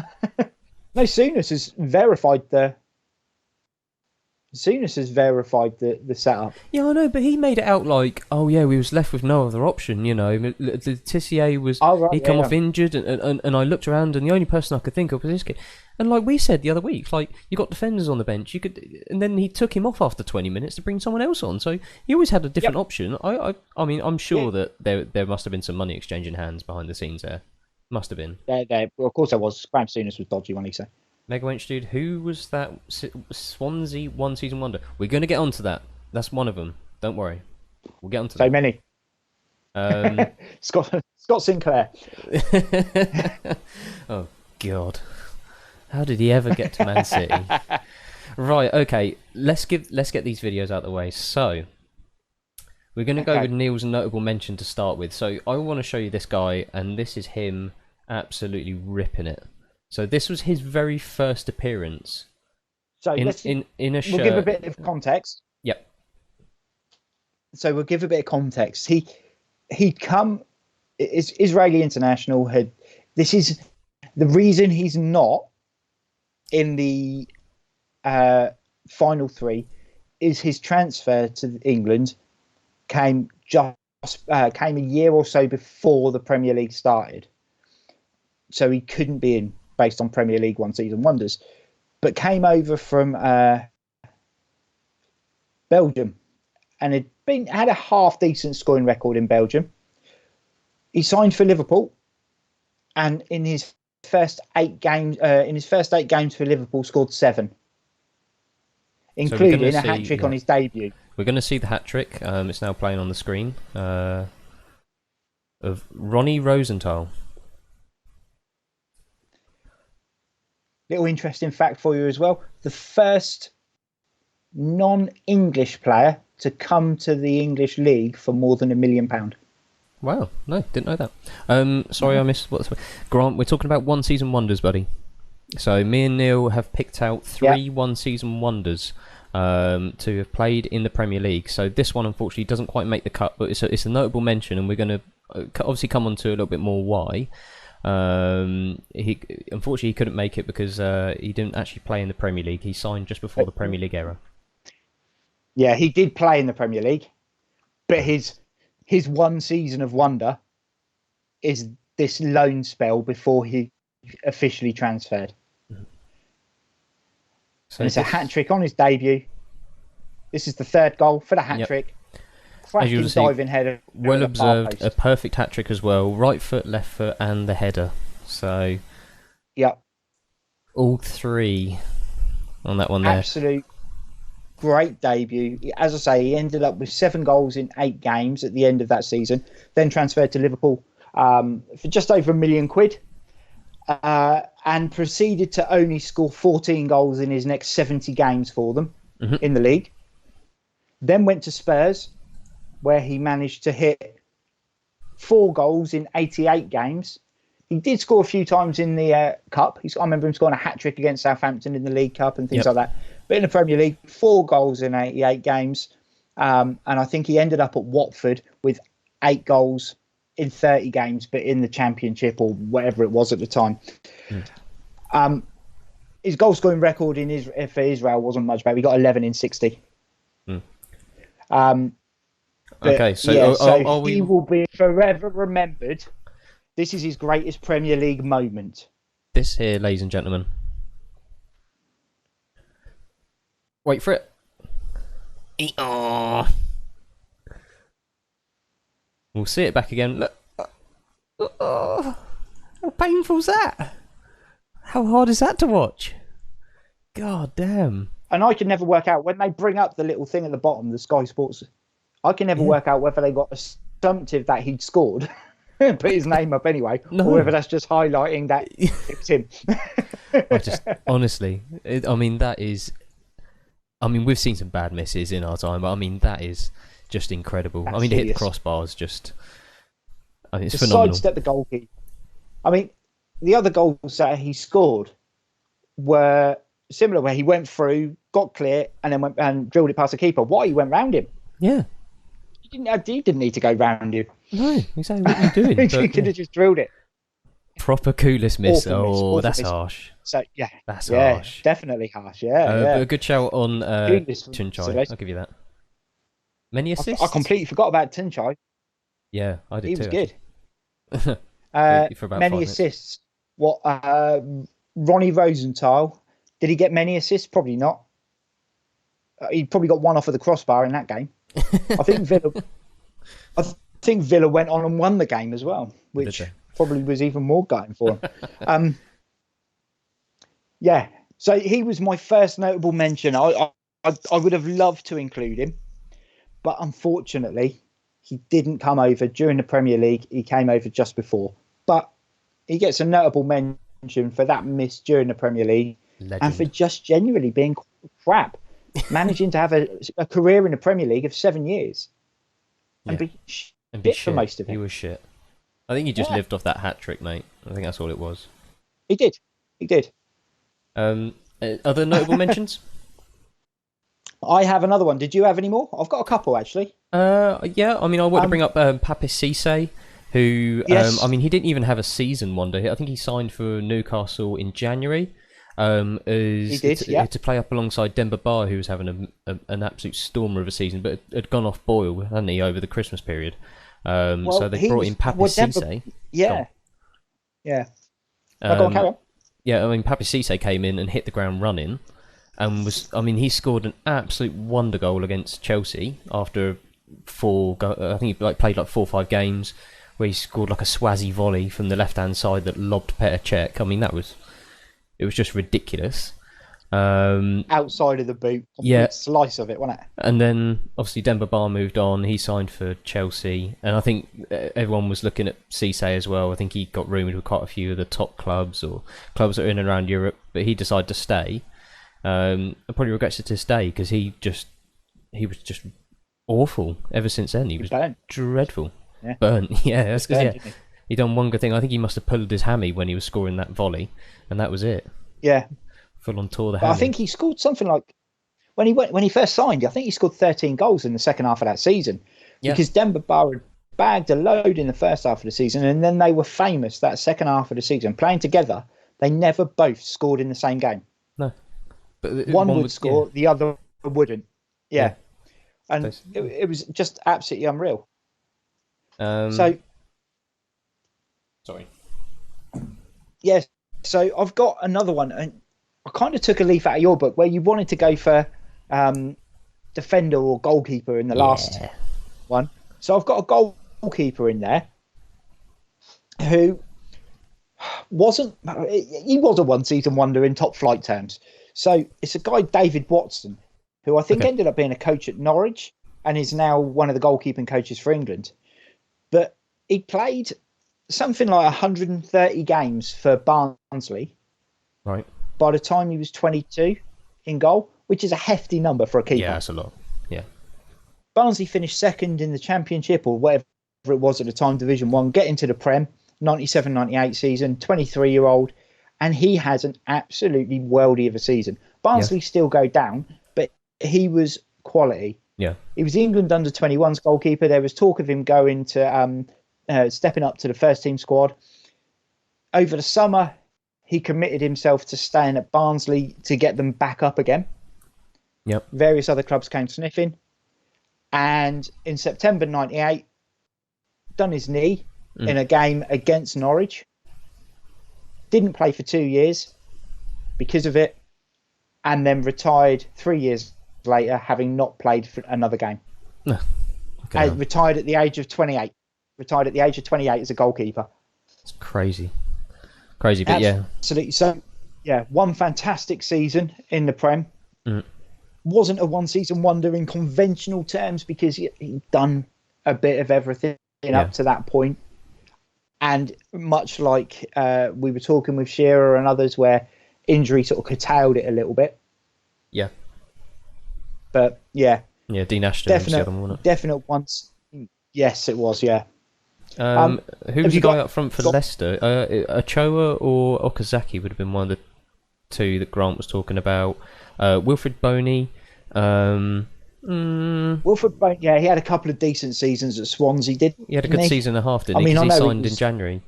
no, Souness has verified the setup. Yeah, I know, but he made it out like, oh yeah, we was left with no other option. The Tissier was he come off injured, and I looked around, and the only person I could think of was this kid. And like we said the other week, like you got defenders on the bench, and then he took him off after 20 minutes to bring someone else on. So he always had a different option. I mean, I'm sure that there must have been some money exchanging hands behind the scenes there. Must have been. Well, of course there was. Graham Souness was dodgy when he said. Mega Wench dude, who was that Swansea one season wonder? We're going to get onto that. That's one of them. Don't worry. We'll get onto that. So many. Scott Sinclair. Oh, God. How did he ever get to Man City? Right, okay. Let's get these videos out of the way. So, we're going to go with Neil's notable mention to start with. So, I want to show you this guy, and this is him absolutely ripping it. So this was his very first appearance. So in a shirt. We'll give a bit of context. Yep. So we'll give a bit of context. He'd come. Israeli international had. This is the reason he's not in the final three. Is his transfer to England came a year or so before the Premier League started, so he couldn't be in. Based on Premier League one season wonders, but came over from Belgium and had a half decent scoring record in Belgium. He signed for Liverpool, and in his first 8 games, for Liverpool, scored 7, including a hat trick on his debut. We're going to see the hat trick. It's now playing on the screen of Ronnie Rosenthal. Little interesting fact for you as well. The first non-English player to come to the English League for more than £1 million. Wow, no, didn't know that. Sorry, I missed what's Grant. We're talking about one season wonders, buddy. So me and Neil have picked out 3 one season wonders to have played in the Premier League. So this one, unfortunately, doesn't quite make the cut, but it's a notable mention, and we're going to obviously come on to a little bit more why. Unfortunately he couldn't make it because he didn't actually play in the Premier League. He signed just before the Premier League era. Yeah, he did play in the Premier League, but his one season of wonder is this loan spell before he officially transferred. So it's a hat trick on his debut. This is the 3rd goal for the hat trick. As you see, diving header, well observed, a perfect hat trick as well. Right foot, left foot, and the header. So, all 3 on that one there. Absolute great debut. As I say, he ended up with 7 goals in 8 games at the end of that season. Then transferred to Liverpool for just over £1 million, and proceeded to only score 14 goals in his next 70 games for them in the league. Then went to Spurs, where he managed to hit 4 goals in 88 games. He did score a few times in the Cup. I remember him scoring a hat-trick against Southampton in the League Cup and things like that. But in the Premier League, 4 goals in 88 games. And I think he ended up at Watford with 8 goals in 30 games, but in the Championship or whatever it was at the time. His goal scoring record for Israel wasn't much better. He got 11 in 60. Okay, so he will be forever remembered. This is his greatest Premier League moment. This here, ladies and gentlemen. Wait for it. We'll see it back again. Look. How painful's that? How hard is that to watch? God damn. And I can never work out, when they bring up the little thing at the bottom, the Sky Sports, I can never work out whether they got assumptive that he'd scored, put his name up anyway, or whether that's just highlighting that it's him. Honestly, that is... we've seen some bad misses in our time, but that is just incredible. That's to hit the crossbars, it's to phenomenal. Sidestep the goalkeeper. The other goals that he scored were similar, where he went through, got clear, and then went and drilled it past the keeper. Why? He went round him. Yeah. He didn't need to go round you. No, exactly. What are you doing? He could have just drilled it. Proper Koulis miss. That's harsh. So that's harsh. Definitely harsh. Yeah, But a good shout on Tunchai. I'll give you that. Many assists. I completely forgot about Tunchai. Yeah, I did. He was good. For about many assists. What? Ronnie Rosenthal. Did he get many assists? Probably not. He probably got one off of the crossbar in that game. I think Villa went on and won the game as well, which probably was even more gutting for him. So he was my first notable mention. I would have loved to include him, but unfortunately he didn't come over during the Premier League. He came over just before, but he gets a notable mention for that miss during the Premier League. Legend. And for just genuinely being crap, managing to have a career in the Premier League of 7 years and be shit for most of it. He was shit. I think he just lived off that hat trick, mate. I think that's all it was. He did. Other notable mentions? I have another one. Did you have any more? I've got a couple, actually. I want to bring up Papiss Cisse, who, he didn't even have a season wonder. I think he signed for Newcastle in January. He did, to play up alongside Demba Ba, who was having an absolute stormer of a season, but had gone off boil, hadn't he, over the Christmas period? So they brought in Papiss Cisse. Yeah. Go on, carry on. Yeah, Papiss Cisse came in and hit the ground running, and he scored an absolute wonder goal against Chelsea after I think he played 4 or 5 games, where he scored a Swazi volley from the left-hand side that lobbed Petr Cech. It was just ridiculous. Outside of the boot, slice of it, wasn't it? And then obviously Demba Ba moved on. He signed for Chelsea, and I think everyone was looking at Cisse as well. I think he got rumoured with quite a few of the top clubs or clubs that are in and around Europe, but he decided to stay. I probably regrets it to this day because he was just awful ever since then. He was dreadful. Yeah. Burnt. Yeah, that's because he done one good thing. I think he must have pulled his hammy when he was scoring that volley, and that was it. Yeah. Full on tore the hammy. I think he scored something like when he first signed. I think he scored 13 goals in the second half of that season, because Demba Ba had bagged a load in the first half of the season, and then they were famous that second half of the season playing together. They never both scored in the same game. No, but one would score, the other wouldn't. Yeah. And it was just absolutely unreal. Sorry. Yes. So I've got another one, and I kind of took a leaf out of your book where you wanted to go for defender or goalkeeper in the last one. So I've got a goalkeeper in there who wasn't. He was a one-season wonder in top flight terms. So it's a guy, David Watson, who I think ended up being a coach at Norwich and is now one of the goalkeeping coaches for England. But he played something like 130 games for Barnsley. Right. By the time he was 22 in goal, which is a hefty number for a keeper. Yeah, that's a lot. Yeah. Barnsley finished second in the Championship or whatever it was at the time, Division 1, get into the Prem, 97-98 season, 23-year-old, and he has an absolutely worldy of a season. Barnsley still go down, but he was quality. Yeah. He was England under-21s goalkeeper. There was talk of him going to stepping up to the first team squad. Over the summer, he committed himself to staying at Barnsley to get them back up again. Yep. Various other clubs came sniffing. And in September 98, done his knee in a game against Norwich. Didn't play for 2 years because of it. And then retired 3 years later, having not played for another game. Okay. Retired at the age of 28. Retired at the age of 28 as a goalkeeper. It's crazy. Crazy, but absolutely. So, one fantastic season in the Prem. Wasn't a one-season wonder in conventional terms because he'd done a bit of everything up to that point. And much like we were talking with Shearer and others, where injury sort of curtailed it a little bit. Yeah. But Dean Ashton was the other one, wasn't it? Definite once. Yes, it was. Yeah. Who was the guy up front for Leicester? Ochoa or Okazaki would have been one of the two that Grant was talking about. Wilfred Boney. Wilfred Boney, he had a couple of decent seasons at Swansea. He had a good season and a half, didn't he? Because he signed in January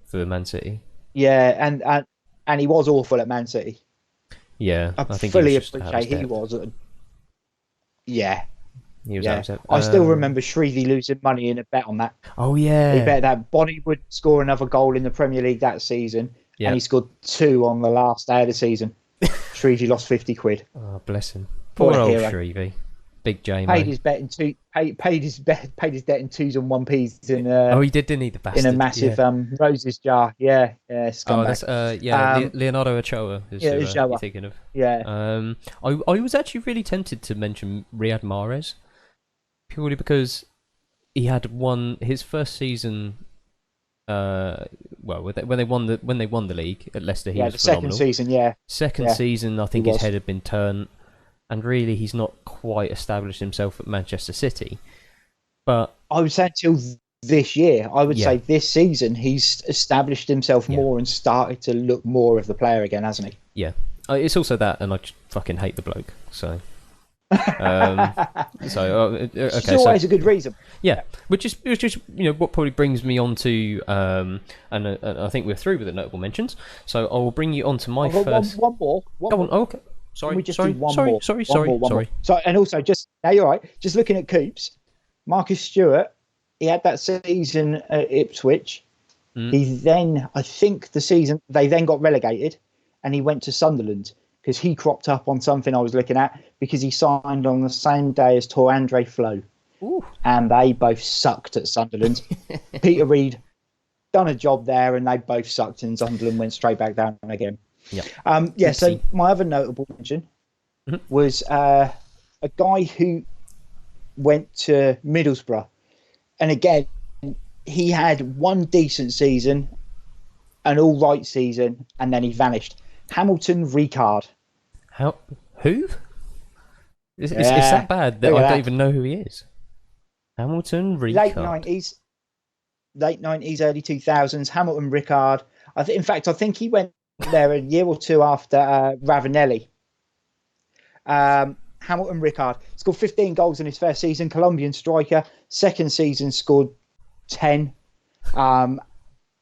for Man City. Yeah, and he was awful at Man City. Yeah, I think fully appreciate he was. Yeah. He was I still remember Shrevey losing money in a bet on that. Oh yeah. He bet that Bonnie would score another goal in the Premier League that season, and he scored 2 on the last day of the season. Shrevey lost 50 quid. Oh, bless him. Poor old Shrevey. Big J, paid his bet in paid his debt in 2s and 1p's in he did, didn't he, the bastard? In a massive Roses jar. Yeah, scumbag. Leonardo Ochoa is who you're thinking of. Yeah. I was actually really tempted to mention Riyad Mahrez purely because he had won his first season. When they won the league at Leicester, he was phenomenal. Second season, Second season, I think his head had been turned, and really he's not quite established himself at Manchester City. But I would say until this year, I would say this season he's established himself more and started to look more of the player again, hasn't he? Yeah, it's also that, and I just fucking hate the bloke. So. It's always a good reason. Yeah, which is what probably brings me on to and I think we're through with the notable mentions. So I will bring you on to my first. One more. Go on. Oh, okay. Sorry. Sorry. So and also just now you're right. Just looking at Coops, Marcus Stewart. He had that season at Ipswich. He then, I think, they then got relegated, and he went to Sunderland. Because he cropped up on something I was looking at, because he signed on the same day as Tor Andre Flo. Ooh. And they both sucked at Sunderland. Peter Reid done a job there, and they both sucked, and Sunderland went straight back down again. Yeah. So my other notable mention was a guy who went to Middlesbrough. And again, he had one decent season, an all right season, and then he vanished. Hamilton Ricard. Who? It's that bad that I don't even know who he is. Hamilton Ricard. Late 90s, early 2000s. Hamilton Ricard. I think he went there a year or two after Ravanelli. Hamilton Ricard scored 15 goals in his first season. Colombian striker. Second season scored 10. And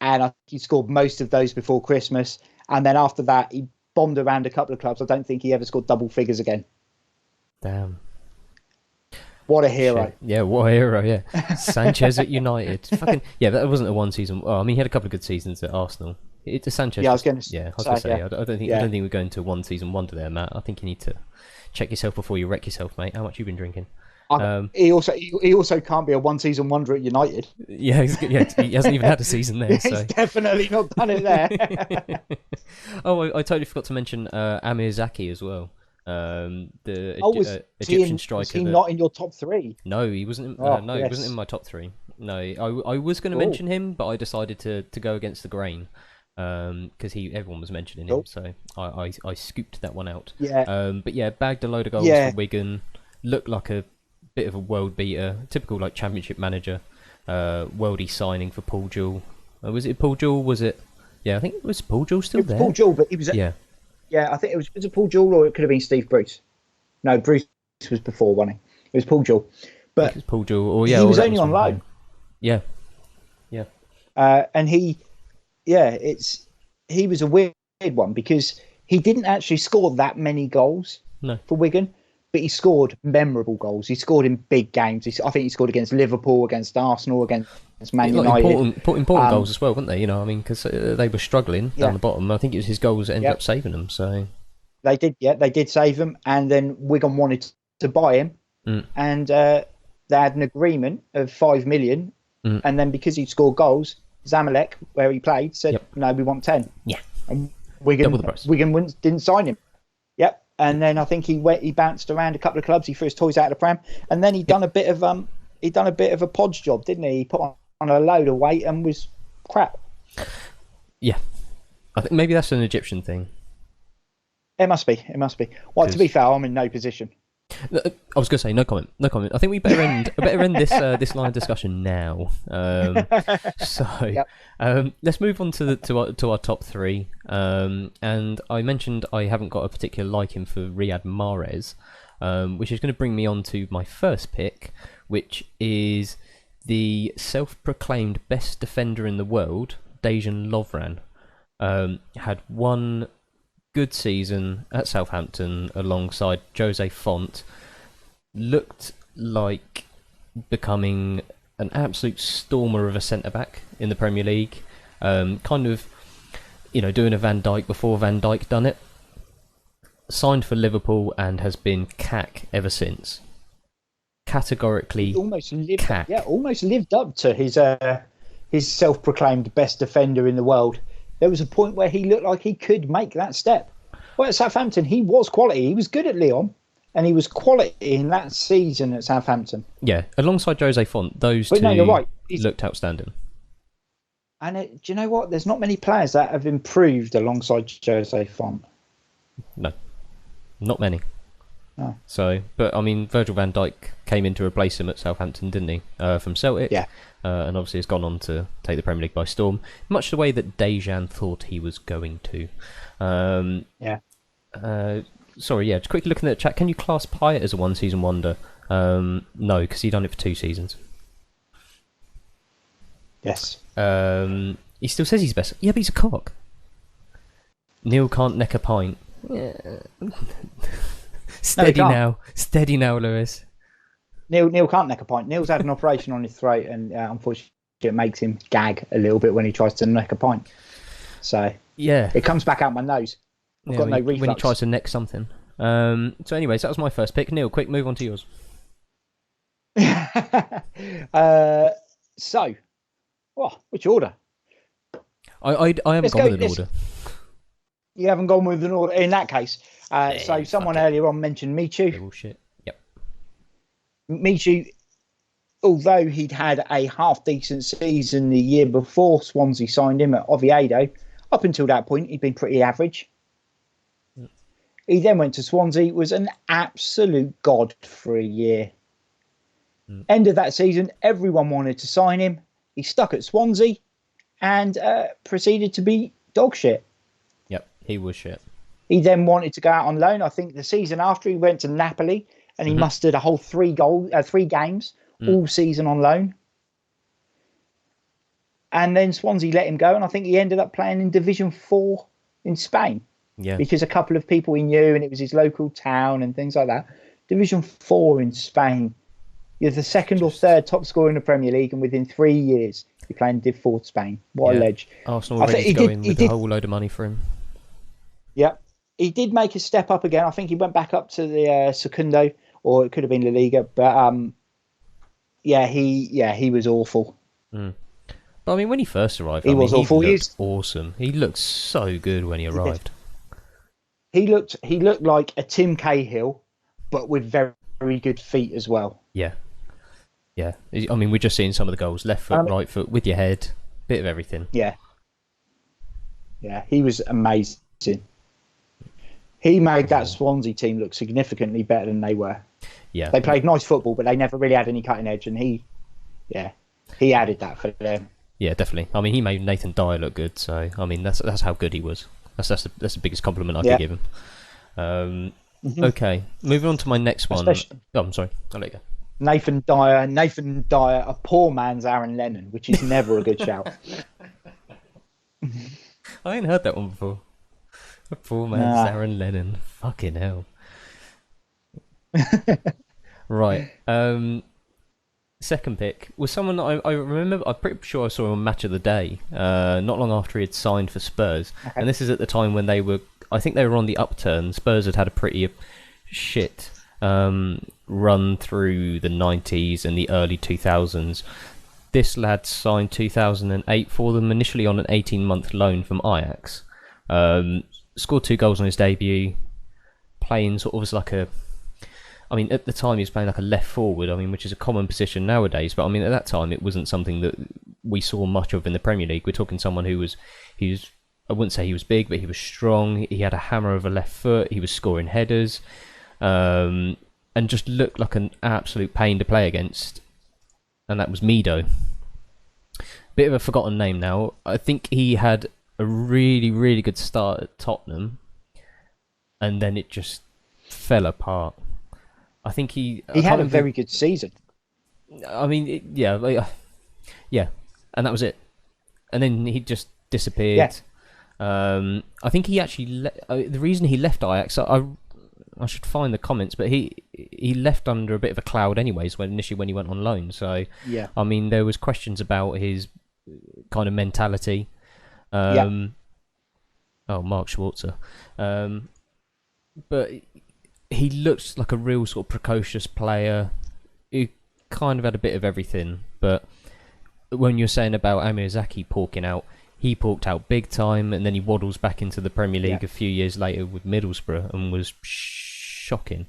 I think he scored most of those before Christmas. And then after that, he bombed around a couple of clubs. I don't think he ever scored double figures again. Damn. What a hero. Shit. Yeah, what a hero, yeah. Sanchez at United. That wasn't a one season. Well, I mean, he had a couple of good seasons at Arsenal. Sanchez. Yeah, I was going to say. I don't think we're going to one season wonder there, Matt. I think you need to check yourself before you wreck yourself, mate. How much you been drinking? He also can't be a one season wonder at United. He hasn't even had a season there. He's definitely not done it there. I totally forgot to mention Amir Zaki as well. The Egyptian striker. Was he not in your top 3? No, he wasn't. He wasn't in my top 3. No, I was going to mention him, but I decided to go against the grain because everyone was mentioning him, so I scooped that one out. Yeah. But bagged a load of goals for Wigan. Looked like a bit of a world beater, typical like championship manager, worldy signing for Paul Jewell. Was it Paul Jewell? Was it? Yeah, I think it was Paul Jewell still there. Paul Jewell, but he was. Yeah, I think it was Paul Jewell, or it could have been Steve Bruce. No, Bruce was before, wasn't he? It was Paul Jewell. But it's Paul Jewell, or yeah, he was that only on loan. Yeah. And he was a weird one because he didn't actually score that many goals for Wigan, but he scored memorable goals. He scored in big games. I think he scored against Liverpool, against Arsenal, against Man United. Important goals as well, weren't they? You know, I mean, because they were struggling down the bottom. I think it was his goals that ended up saving them. So they did save him, and then Wigan wanted to buy him, and they had an agreement of 5 million, and then because he'd scored goals, Zamalek, where he played, said, "No, we want 10." Yeah, and Wigan didn't sign him. Yep. And then I think he bounced around a couple of clubs. He threw his toys out of the pram, and then he'd done a bit of a podge job, didn't he? He put on a load of weight and was crap. Yeah, I think maybe that's an Egyptian thing. It must be. Well, to be fair, I'm in no position. I was going to say no comment. I think we better end this line of discussion now. Let's move on to our top three. And I mentioned I haven't got a particular liking for Riyad Mahrez, which is going to bring me on to my first pick, which is the self-proclaimed best defender in the world, Dejan Lovren. Had one good season at Southampton alongside Jose Font, looked like becoming an absolute stormer of a centre-back in the Premier League, kind of, doing a Van Dijk before Van Dijk done it, signed for Liverpool and has been cack ever since. Categorically almost lived up to his self-proclaimed best defender in the world. There was a point where he looked like he could make that step. Well, at Southampton, he was quality. He was good at Lyon, and he was quality in that season at Southampton. Yeah, alongside Jose Font, those two you're right. Looked outstanding. And do you know what? There's not many players that have improved alongside Jose Font. No, not many. Oh. So, but I mean, Virgil van Dijk came in to replace him at Southampton, didn't he? From Celtic. Yeah. And obviously has gone on to take the Premier League by storm, much the way that Dejan thought he was going to. Just quickly looking at the chat, can you class Payet as a one-season wonder? No, because he done it for 2 seasons. Yes. He still says he's best. Yeah, but he's a cock. Neil can't neck a pint. Yeah. Steady now, Lewis. Neil can't neck a pint. Neil's had an operation on his throat, and unfortunately, it makes him gag a little bit when he tries to neck a pint. So yeah, it comes back out my nose. I've got no reflux when he tries to neck something. So, anyways, that was my first pick. Neil, quick, move on to yours. Which order? I haven't gone with an order. You haven't gone with an order in that case. So someone earlier on mentioned Michu. Bullshit. Yep. Michu, although he'd had a half-decent season the year before Swansea signed him at Oviedo, up until that point, he'd been pretty average. Mm. He then went to Swansea, was an absolute god for a year. Mm. End of that season, everyone wanted to sign him. He stuck at Swansea and proceeded to be dog shit. Yep, he was shit. He then wanted to go out on loan. I think the season after he went to Napoli and he mustered a whole 3 games all season on loan. And then Swansea let him go, and I think he ended up playing in Division 4 in Spain. Yeah. Because a couple of people he knew, and it was his local town and things like that. Division 4 in Spain. You're the second or third top scorer in the Premier League, and within 3 years, you're playing Div 4 Spain. What a ledge. Arsenal ready to go in with a whole load of money for him. Yeah. He did make a step up again. I think he went back up to the Segundo, or it could have been La Liga. But he was awful. Mm. But I mean, when he first arrived, he was awful. He looked awesome. He looked so good when he arrived. He looked like a Tim Cahill, but with very, very good feet as well. Yeah. Yeah. I mean, we're just seeing some of the goals. Left foot, right foot, with your head. Bit of everything. Yeah. Yeah, he was amazing. He made that Swansea team look significantly better than they were. Yeah. They played nice football, but they never really had any cutting edge, and he added that for them. Yeah, definitely. I mean, he made Nathan Dyer look good, so I mean that's how good he was. That's the biggest compliment I could give him. Okay, moving on to my next one. Especially I'm sorry. I'll let you go. Nathan Dyer, a poor man's Aaron Lennon, which is never a good shout. I ain't heard that one before. A poor man's Aaron Lennon. Fucking hell. Right. Second pick was someone that I remember. I'm pretty sure I saw him on Match of the Day. Not long after he had signed for Spurs, and this is at the time when they were. I think they were on the upturn. Spurs had had a pretty shit run through the 90s and the early 2000s. This lad signed 2008 for them, initially on an 18-month loan from Ajax. Scored 2 goals on his debut, playing sort of as like a... I mean, at the time he was playing like a left forward, I mean, which is a common position nowadays, but I mean, at that time it wasn't something that we saw much of in the Premier League. We're talking someone who was... I wouldn't say he was big, but he was strong. He had a hammer of a left foot. He was scoring headers. And just looked like an absolute pain to play against. And that was Mido. Bit of a forgotten name now. I think he had a really, really good start at Tottenham. And then it just fell apart. I think he had a very good season. I mean, yeah. And that was it. And then he just disappeared. Yeah. I think he actually the reason he left Ajax, I should find the comments, but he left under a bit of a cloud anyways when he went on loan. So yeah, I mean, there was questions about his kind of mentality. Oh, Mark Schwarzer. But he looked like a real sort of precocious player who kind of had a bit of everything. But when you're saying about Amir Zaki porking out, he porked out big time, and then he waddles back into the Premier League a few years later with Middlesbrough and was shocking.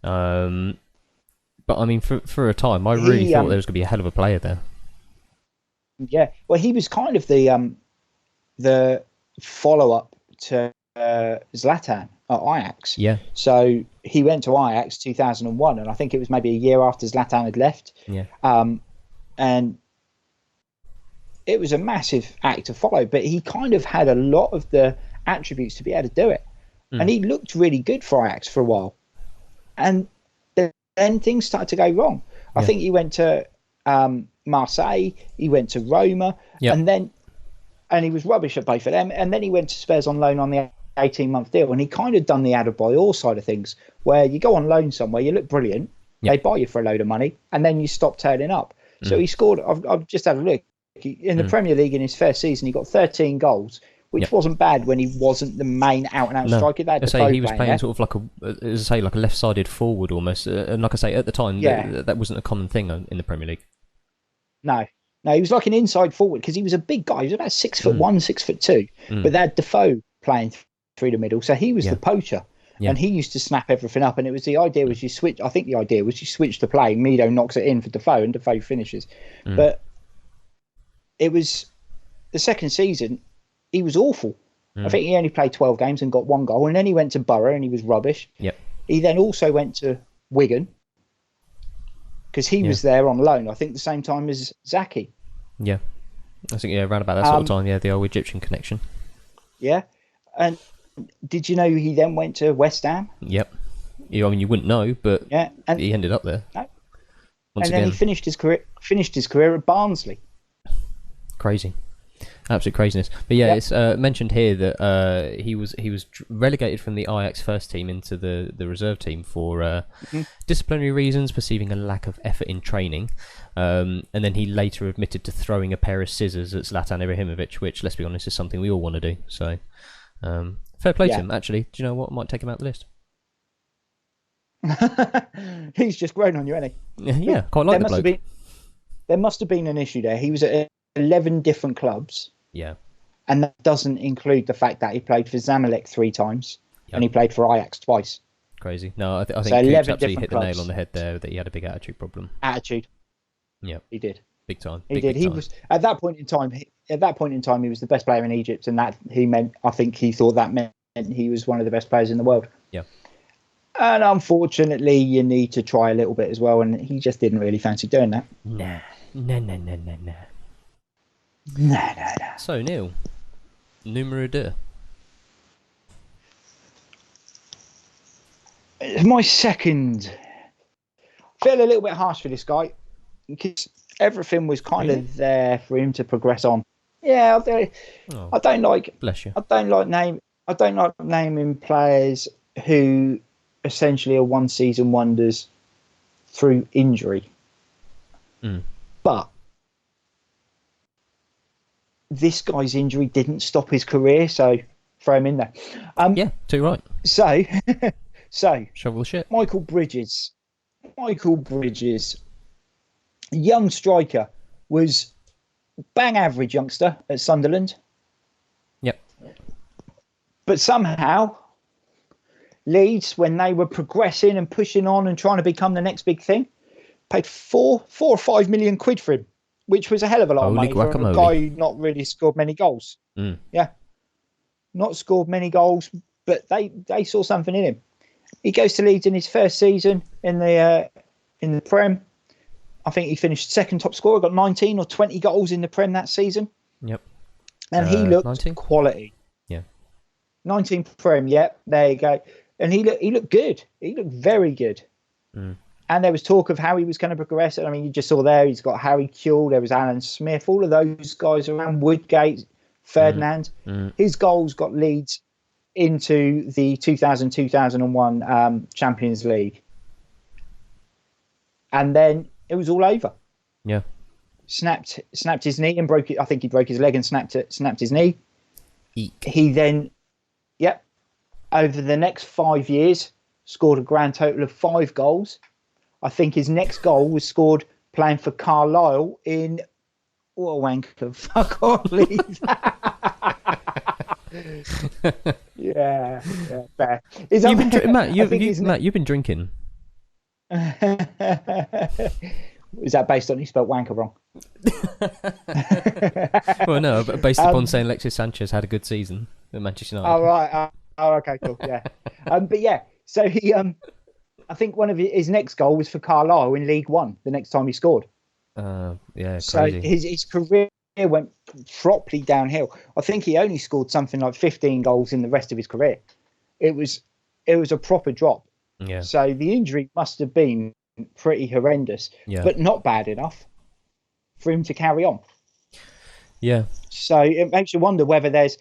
But I mean, for a time, I really thought there was going to be a hell of a player there. Yeah, well, he was kind of the follow-up to Zlatan at Ajax. Yeah. So he went to Ajax 2001, and I think it was maybe a year after Zlatan had left. Yeah. And it was a massive act to follow, but he kind of had a lot of the attributes to be able to do it. And he looked really good for Ajax for a while. And then things started to go wrong. I think he went to Marseille, he went to Roma, and he was rubbish at both of them. And then he went to Spurs on loan on the 18-month deal, and he kind of done the Adebayor side of things, where you go on loan somewhere, you look brilliant, they buy you for a load of money, and then you stop turning up. So he scored, I've just had a look, in the Premier League in his first season, he got 13 goals, which wasn't bad when he wasn't the main out-and-out striker. He was playing sort of like like a left-sided forward almost, and like I say, at the time, that wasn't a common thing in the Premier League. No, he was like an inside forward because he was a big guy. He was about 6'1", 6'2", but they had Defoe playing through the middle, so he was the poacher. Yeah. And he used to snap everything up, and the idea was you switch the play, Mido knocks it in for Defoe, and Defoe finishes. But it was the second season, he was awful. I think he only played 12 games and got 1 goal, and then he went to Borough and he was rubbish. Yep. He then also went to Wigan because he was there on loan, I think the same time as Zaki. Yeah. I think, around about that sort of time, the old Egyptian connection. Yeah. And did you know he then went to West Ham? Yep. I mean, you wouldn't know, but and he ended up there. No. Then he finished his career at Barnsley. Crazy, absolute craziness. But it's mentioned here that he was relegated from the Ajax first team into the reserve team for disciplinary reasons, perceiving a lack of effort in training, and then he later admitted to throwing a pair of scissors at Zlatan Ibrahimovic, which, let's be honest, is something we all want to do. So fair play to him. Actually, do you know what might take him out the list? He's just grown on you, hasn't he? Yeah, quite like the bloke. There must have been an issue there. He was at 11 different clubs. Yeah. And that doesn't include the fact that he played for Zamalek 3 times and he played for Ajax twice. Crazy. No, I think Coops absolutely hit the nail on the head there, that he had a big attitude problem. Yeah. He did. Big time. He was at that point in time. He was the best player in Egypt, and I think he thought that meant he was one of the best players in the world. Yeah. And unfortunately, you need to try a little bit as well, and he just didn't really fancy doing that. Nah. So, Neil, numero 2. My second, I feel a little bit harsh for this guy because everything was kind of there for him to progress on. Yeah, I don't like. Bless you. I don't like naming players who essentially are one season wonders through injury. But this guy's injury didn't stop his career, so throw him in there. Yeah, too right. So shovel the shit. Michael Bridges, young striker, was bang average youngster at Sunderland. Yep. But somehow Leeds, when they were progressing and pushing on and trying to become the next big thing, paid 4 or 5 million quid for him, which was a hell of a lot of money for a guy who not really scored many goals. Yeah, not scored many goals, but they saw something in him. He goes to Leeds in his first season in the Prem. I think he finished second top scorer, got 19 or 20 goals in the Prem that season. Yep. And he looked 19? quality. Yeah. 19 Prem, yep, there you go. And he looked good. He looked very good. And there was talk of how he was going to progress. I mean, you just saw there, he's got Harry Kewell, there was Alan Smith, all of those guys around, Woodgate, Ferdinand. His goals got Leeds into the 2000-2001 Champions League. And then it was all over. Yeah. Snapped his knee and broke it. I think he broke his leg and snapped his knee. Eek. He then, over the next 5 years, scored a grand total of 5 goals. I think his next goal was scored playing for Carlisle in what a wanker. Fuck off, Leeds. yeah, fair. Matt, you've been drinking. Is that based on you spelled wanker wrong? Well, no, but based upon saying Alexis Sanchez had a good season at Manchester United. Oh, right. Okay, cool. Yeah. But yeah, so he, I think one of his next goal was for Carlisle in League One the next time he scored. Yeah, crazy. So his career went properly downhill. I think he only scored something like 15 goals in the rest of his career. It was a proper drop. Yeah. So the injury must have been pretty horrendous, but not bad enough for him to carry on. Yeah. So it makes you wonder whether there's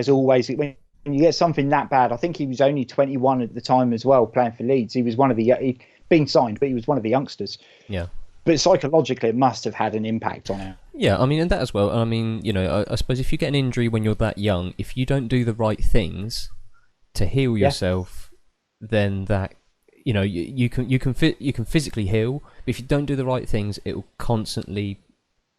always, when you get something that bad. I think he was only 21 at the time as well, playing for Leeds. He was he'd been signed, but he was one of the youngsters. Yeah. But psychologically, it must have had an impact on him. Yeah, I mean, and that as well. I mean, I suppose if you get an injury when you're that young, if you don't do the right things to heal yourself, then that, you can physically heal, but if you don't do the right things, it will constantly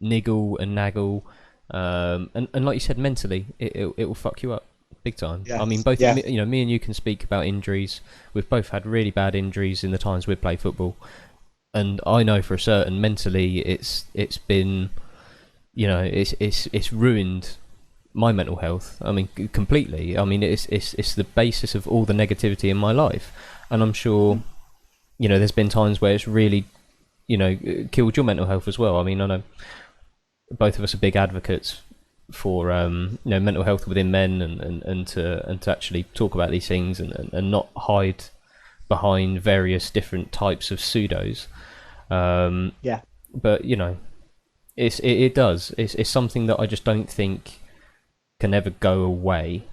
niggle and naggle, and like you said, mentally, it will fuck you up big time. Yes. I mean, both me and you can speak about injuries. We've both had really bad injuries in the times we've played football. And I know for a certain, mentally, it's been, it's ruined my mental health. I mean, completely. I mean, it's the basis of all the negativity in my life. And I'm sure, there's been times where it's really, killed your mental health as well. I mean, I know both of us are big advocates for, mental health within men and to actually talk about these things and not hide behind various different types of pseudos. But it does. It's something that I just don't think can ever go away.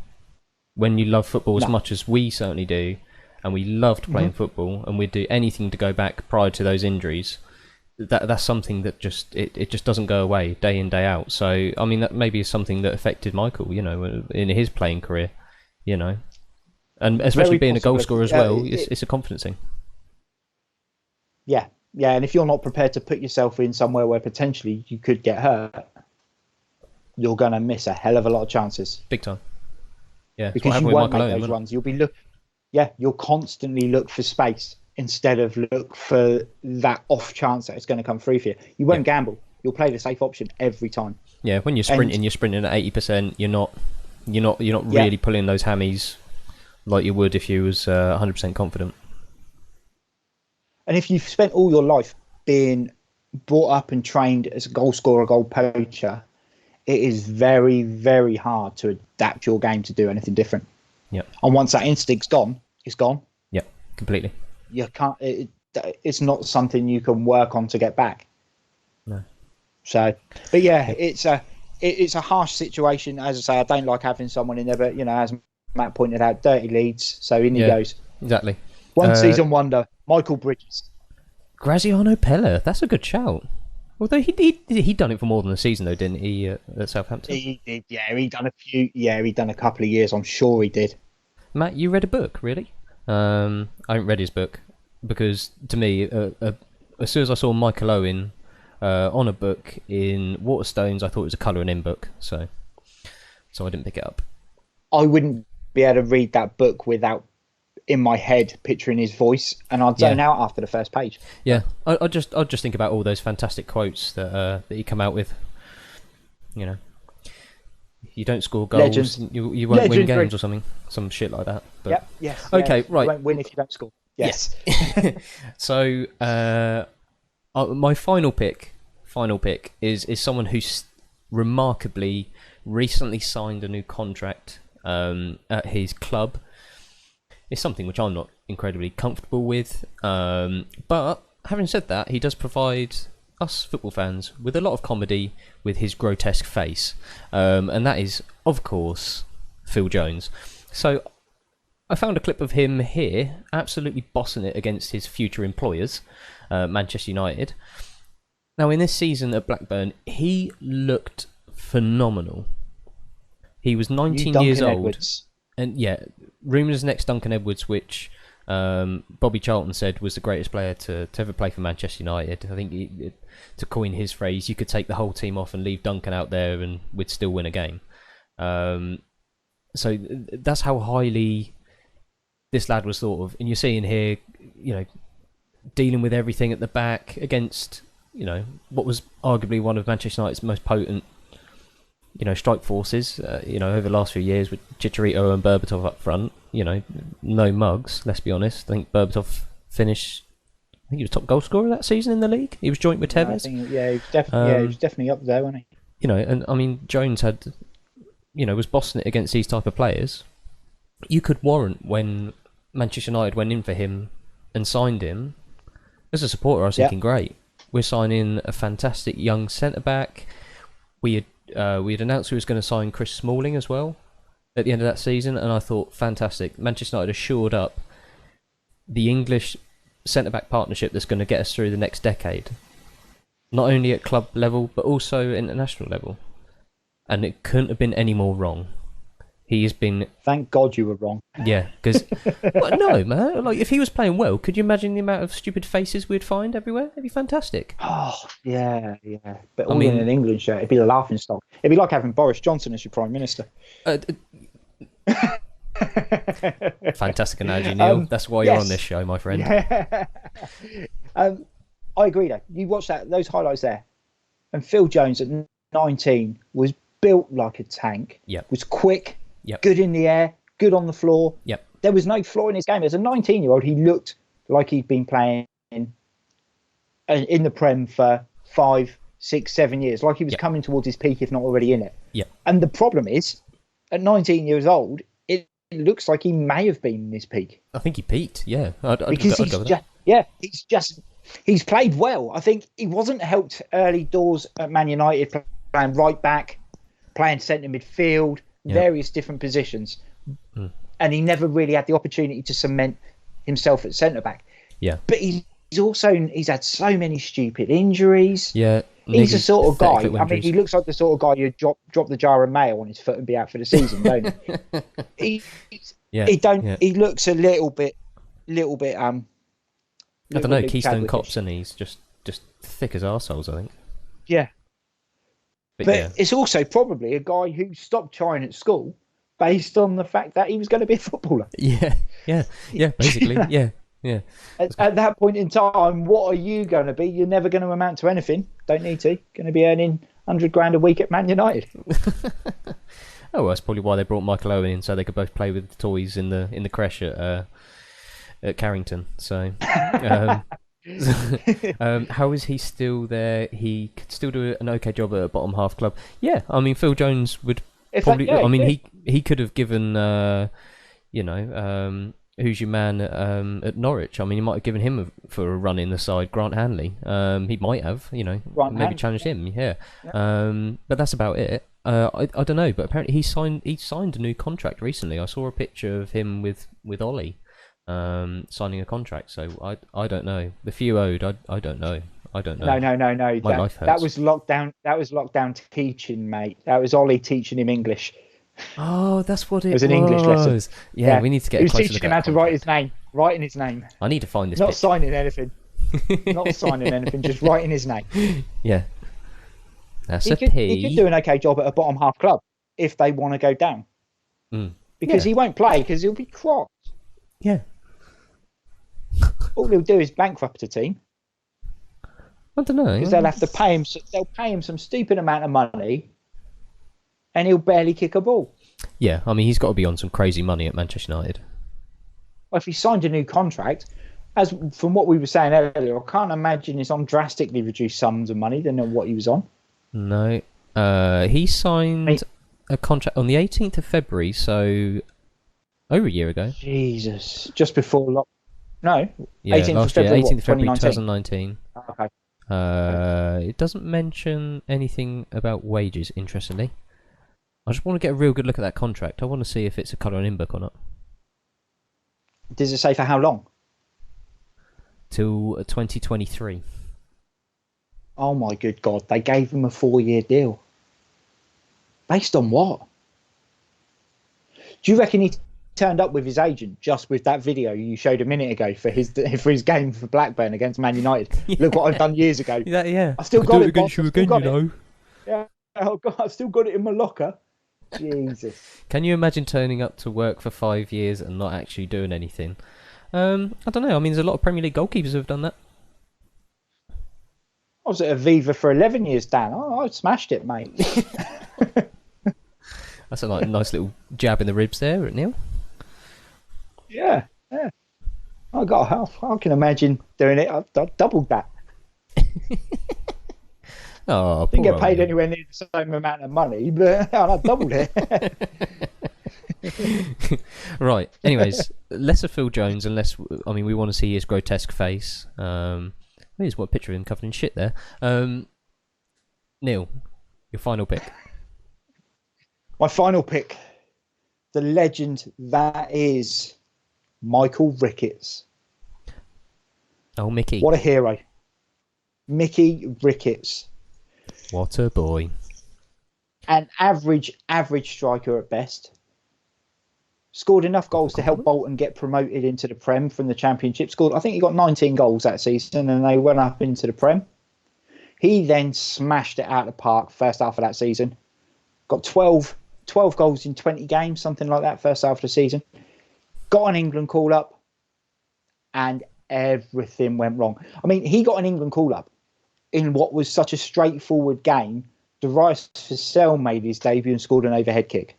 When you love football as much as we certainly do, and we loved playing football, and we'd do anything to go back prior to those injuries, that's something that just it just doesn't go away day in, day out. So I mean, that maybe is something that affected Michael, in his playing career, and especially being a goal scorer as well, it's a confidence thing. Yeah, and if you're not prepared to put yourself in somewhere where potentially you could get hurt, you're gonna miss a hell of a lot of chances. Big time. Yeah, because you won't make those runs. You'll be you'll constantly look for space instead of look for that off chance that it's going to come through for you. You won't gamble. You'll play the safe option every time. Yeah, when you're sprinting, you're sprinting at 80%. You're not really pulling those hammies like you would if you was 100% confident. And if you've spent all your life being brought up and trained as a goal scorer, goal poacher, it is very, very hard to adapt your game to do anything different. Yeah. And once that instinct's gone, it's gone. completely. You can't. It's not something you can work on to get back. No. So, but yeah, it's a harsh situation. As I say, I don't like having someone in there, but as Matt pointed out, dirty Leeds. So in he goes. Exactly. One season wonder, Michael Bridges. Graziano Pella, that's a good shout. Although he'd done it for more than a season though, didn't he? At Southampton. He did. Yeah, he done a few. Yeah, he done a couple of years. I'm sure he did. Matt, you read a book, really? I haven't read his book because to me, as soon as I saw Michael Owen on a book in Waterstones, I thought it was a colouring in book, so I didn't pick it up. I wouldn't be able to read that book without in my head picturing his voice, and I'd zone out after the first page. Yeah, I'd just think about all those fantastic quotes that he come out with. You don't score goals, Legends. You won't win games or something, some shit like that. But... Yep. Yes. Okay. Right. You won't win if you don't score. Yes. So my final pick is someone who's remarkably recently signed a new contract at his club. It's something which I'm not incredibly comfortable with, but having said that, he does provide us football fans with a lot of comedy with his grotesque face, and that is, of course, Phil Jones. So I found a clip of him here, absolutely bossing it against his future employers, Manchester United. Now, in this season at Blackburn, he looked phenomenal. He was 19 years old. Edwards. And yeah, rumours next Duncan Edwards, which Bobby Charlton said was the greatest player to ever play for Manchester United. I think, to coin his phrase, you could take the whole team off and leave Duncan out there and we'd still win a game. So that's how highly this lad was thought of. And you're seeing here, dealing with everything at the back against, what was arguably one of Manchester United's most potent strike forces, over the last few years with Chicharito and Berbatov up front, no mugs, let's be honest. I think Berbatov finished, he was top goal scorer that season in the league. He was joint with Tevez. He was definitely up there, wasn't he? And I mean, Jones had, was bossing it against these type of players. You could warrant when Manchester United went in for him and signed him. As a supporter, I was thinking, great, we're signing a fantastic young centre-back. We had announced we was going to sign Chris Smalling as well at the end of that season, and I thought, fantastic. Manchester United assured up the English centre-back partnership that's going to get us through the next decade. Not only at club level, but also international level. And it couldn't have been any more wrong. He has been... Thank God you were wrong. Yeah, because... well, no, man. Like, if he was playing well, could you imagine the amount of stupid faces we'd find everywhere? It'd be fantastic. Oh, yeah. But all in an England shirt, it'd be a laughing stock. It'd be like having Boris Johnson as your Prime Minister. Fantastic analogy, Neil. That's why you're on this show, my friend. Yeah. I agree, though. You watch those highlights there. And Phil Jones at 19 was built like a tank. Yep. Was quick. Yep. Good in the air, good on the floor. Yep. There was no flaw in his game. As a 19-year-old, he looked like he'd been playing in the Prem for 5, 6, 7 years, like he was coming towards his peak, if not already in it. Yep. And the problem is, at 19 years old, it looks like he may have been in his peak. I think he peaked, yeah. He's played well. I think he wasn't helped early doors at Man United, playing right back, playing centre midfield, various different positions, and he never really had the opportunity to cement himself at centre back. Yeah, but he's had so many stupid injuries. Yeah, he's the sort of guy. I mean, he looks like the sort of guy you'd drop the jar of mayo on his foot and be out for the season, don't he? He looks a little bit. I don't know, Keystone Cops, and he's just thick as arseholes, I think. Yeah. But it's also probably a guy who stopped trying at school based on the fact that he was going to be a footballer. Yeah, basically, yeah. At that point in time, what are you going to be? You're never going to amount to anything. Don't need to. Going to be earning $100,000 a week at Man United. Oh, well, that's probably why they brought Michael Owen in, so they could both play with the toys in the creche at Carrington. So... how is he still there? He could still do an okay job at a bottom half club. Yeah, I mean, Phil Jones would probably. He could have given, who's your man at Norwich? I mean, you might have given him for a run in the side, Grant Hanley. He might have, maybe challenged him. Yeah. But that's about it. I don't know, but apparently he signed a new contract recently. I saw a picture of him with Ollie signing a contract. So I don't know. The few owed, I don't know. I don't know. No. My life hurts. That was lockdown. That was lockdown teaching, mate. That was Ollie teaching him English. Oh, that's what it was. It was an English lesson. Yeah, we need to get. He was teaching him how to write his name. Writing his name. I need to find this. Not signing anything. Not signing anything. Just writing his name. Yeah. That's he could do an okay job at a bottom half club if they want to go down. Because he won't play because he'll be crocked. Yeah. All he'll do is bankrupt a team. I don't know. Because they'll have to pay him. They'll pay him some stupid amount of money, and he'll barely kick a ball. Yeah, I mean he's got to be on some crazy money at Manchester United. Well, if he signed a new contract, as from what we were saying earlier, I can't imagine he's on drastically reduced sums of money than what he was on. No, he signed a contract on the 18th of February, so over a year ago. Jesus, just before No, yeah, 18th of February, 18th of February 2019. Okay. It doesn't mention anything about wages, interestingly. I just want to get a real good look at that contract. I want to see if it's a colour and in book or not. Does it say for how long? Till 2023. Oh my good God, they gave him a 4-year deal. Based on what? Do you reckon he turned up with his agent just with that video you showed a minute ago for his game for Blackburn against Man United? Look what I've done years ago. Yeah. I still got it against you again, you know. Yeah. Oh God, I've still got it in my locker. Jesus. Can you imagine turning up to work for 5 years and not actually doing anything? I don't know. I mean, there's a lot of Premier League goalkeepers who have done that. I was at Aviva for 11 years, Dan. I smashed it, mate. That's a nice little jab in the ribs there, Neil. Yeah. I can imagine doing it. I've doubled that. Oh, didn't get paid anywhere near the same amount of money, but I doubled it. Right. Anyways, less of Phil Jones, unless we want to see his grotesque face. Here's what picture of him covered in shit there. Neil, your final pick. My final pick, the legend that is Michael Ricketts. Oh, Mickey! What a hero, Mickey Ricketts. What a boy. An average striker at best. Scored enough goals to help Bolton get promoted into the Prem from the Championship. I think he got 19 goals that season and they went up into the Prem. He then smashed it out of the park first half of that season. Got 12 goals in 20 games, something like that, first half of the season. Got an England call-up and everything went wrong. I mean, he got an England call-up in what was such a straightforward game. Darius Vassell made his debut and scored an overhead kick.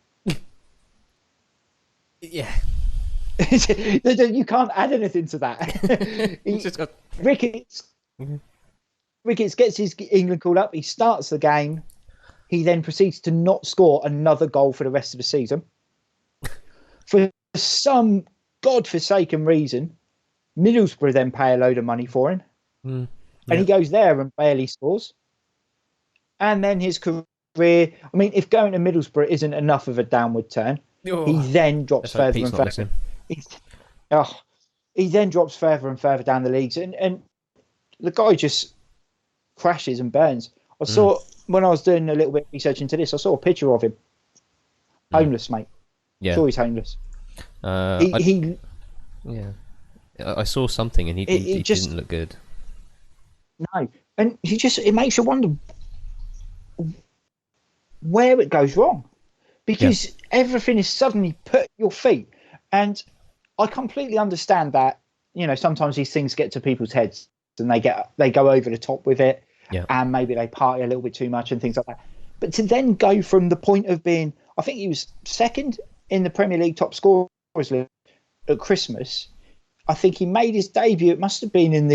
Yeah. You can't add anything to that. Ricketts gets his England called up. He starts the game. He then proceeds to not score another goal for the rest of the season. For some godforsaken reason, Middlesbrough then pay a load of money for him. And he goes there and barely scores. And then his career, I mean, if going to Middlesbrough isn't enough of a downward turn, he then drops further and further. He then drops further and further down the leagues. And the guy just crashes and burns. I saw, when I was doing a little bit of research into this, I saw a picture of him. Homeless, mate. Yeah. Sure he's homeless. Yeah. I saw something and he didn't look good. No. And it makes you wonder where it goes wrong. Because everything is suddenly put at your feet. And I completely understand that, sometimes these things get to people's heads and they go over the top with it. Yeah. And maybe they party a little bit too much and things like that. But to then go from the point of being, I think he was second in the Premier League top scorers list at Christmas. I think he made his debut. It must have been in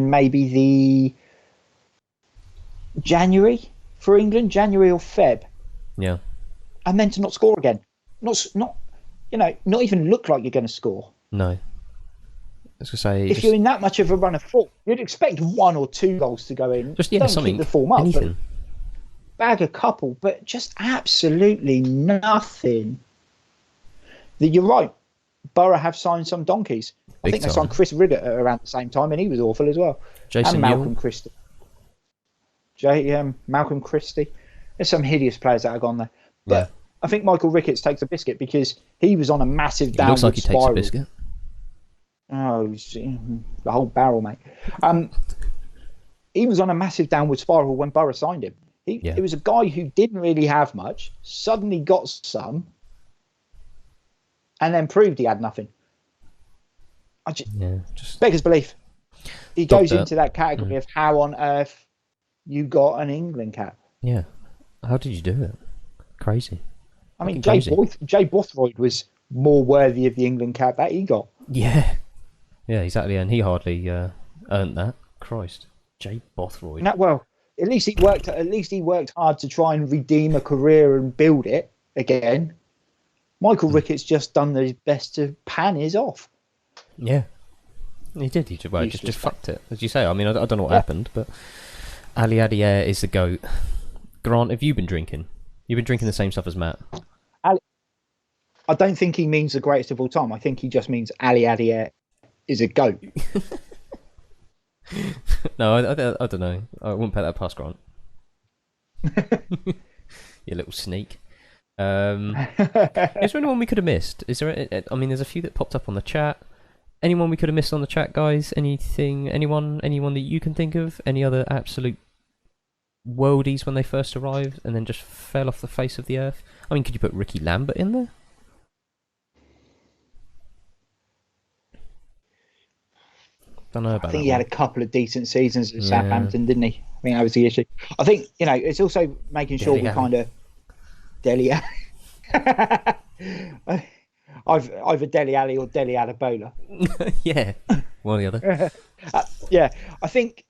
maybe the January for England, January or Feb. Yeah. And then to not score again. not not even look like you're going to score. No. I was going to say, if you're in that much of a run of form, you'd expect 1 or 2 goals to go in. Just Don't something. Keep the form up. Anything. Bag a couple, but just absolutely nothing. You're right. Borough have signed some donkeys. I think they signed Chris Riggott around the same time, and he was awful as well. Jason and Malcolm Christie. Malcolm Christie. There's some hideous players that have gone there. But I think Michael Ricketts takes a biscuit because he was on a massive downward spiral. Looks like he takes a biscuit. Oh, the whole barrel, mate. He was on a massive downward spiral when Borough signed him. It was a guy who didn't really have much, suddenly got some, and then proved he had nothing. Just beggars belief. He goes into that category of how on earth you got an England cap. Yeah. How did you do it? Crazy. I mean, Jay Bothroyd was more worthy of the England cap that he got. Yeah. Yeah, exactly. And he hardly earned that. Christ. Jay Bothroyd. At least he worked hard to try and redeem a career and build it again. Michael Ricketts just done his best to pan his off. Yeah. He did. He just fucked it. As you say, I mean, I don't know what happened, but Ali Adier is the GOAT. Grant, have you been drinking? You've been drinking the same stuff as Matt. I don't think he means the greatest of all time. I think he just means Ali Adier is a GOAT. No, I don't know. I wouldn't put that past Grant. You little sneak. Is there anyone we could have missed? Is there? I mean, there's a few that popped up on the chat. Anyone we could have missed on the chat, guys? Anyone that you can think of? Any other absolute worldies when they first arrived and then just fell off the face of the earth? I mean, could you put Ricky Lambert in there? Don't know about that. I think he had a couple of decent seasons at Southampton, didn't he? I think that was the issue. I think, it's also making sure we kind of... Dele Alli. Either Dele Alli or Dele Adebola. Yeah, one or the other. I think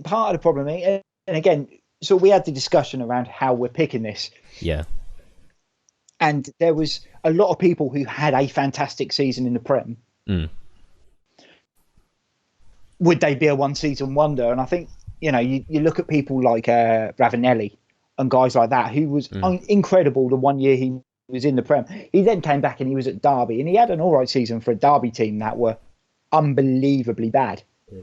part of the problem, and again, so we had the discussion around how we're picking this. Yeah. And there was a lot of people who had a fantastic season in the Prem. Mm. Would they be a one-season wonder? And I think, you look at people like Ravanelli and guys like that, who was incredible the 1 year he was in the Prem. He then came back and he was at Derby, and he had an all right season for a Derby team that were unbelievably bad. Yeah.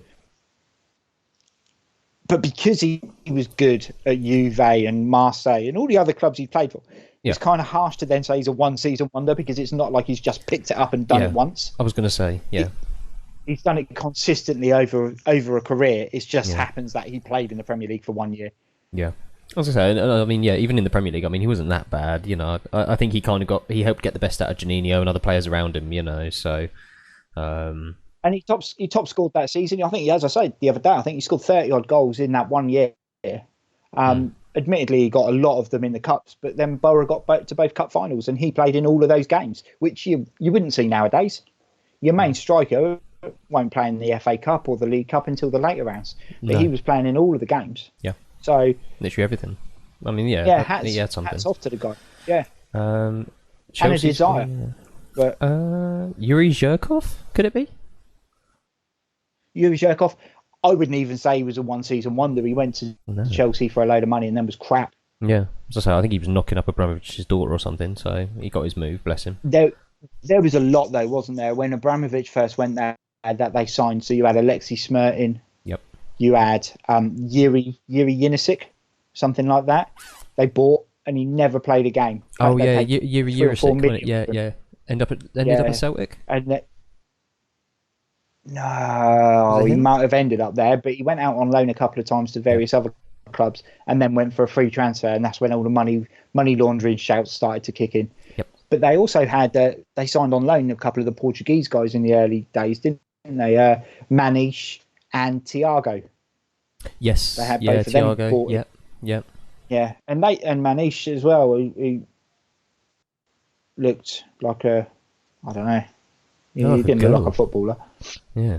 But because he was good at Juve and Marseille and all the other clubs he played for, it's kind of harsh to then say he's a one-season wonder, because it's not like he's just picked it up and done it once. I was going to say, He's done it consistently over a career. It just happens that he played in the Premier League for 1 year. Yeah. I was going to say, I mean, even in the Premier League, I mean, he wasn't that bad, I think he helped get the best out of Juninho and other players around him, so... And he top scored that season. I think, as I said the other day, I think he scored 30-odd goals in that 1 year. Admittedly, he got a lot of them in the Cups, but then Borough got to both Cup finals, and he played in all of those games, which you wouldn't see nowadays. Your main striker won't play in the FA Cup or the League Cup until the later rounds, but he was playing in all of the games. Yeah. So literally everything. I mean, he had something. Hats off to the guy. Yeah. And a desire. But Yuri Zhirkov, could it be? Yuri Zhirkov, I wouldn't even say he was a one-season wonder. He went to Chelsea for a load of money and then was crap. Yeah, as I say, I think he was knocking up Abramovich's daughter or something, so he got his move. Bless him. There was a lot though, wasn't there? When Abramovich first went there, that they signed. So you had Alexei Smirtin. Yep. You had Yuri Yinisic, something like that. They bought, and he never played a game. Oh yeah, Yuri Yinisic. Yeah. Ended up at Celtic. And no, he might have ended up there, but he went out on loan a couple of times to various other clubs, and then went for a free transfer, and that's when all the money laundering shouts started to kick in. Yep. But they also had they signed on loan a couple of the Portuguese guys in the early days, didn't they? Maniche and Thiago. Yes. They had both of them. Yeah, and Maniche as well. He looked like I don't know. He didn't look like a footballer. Yeah,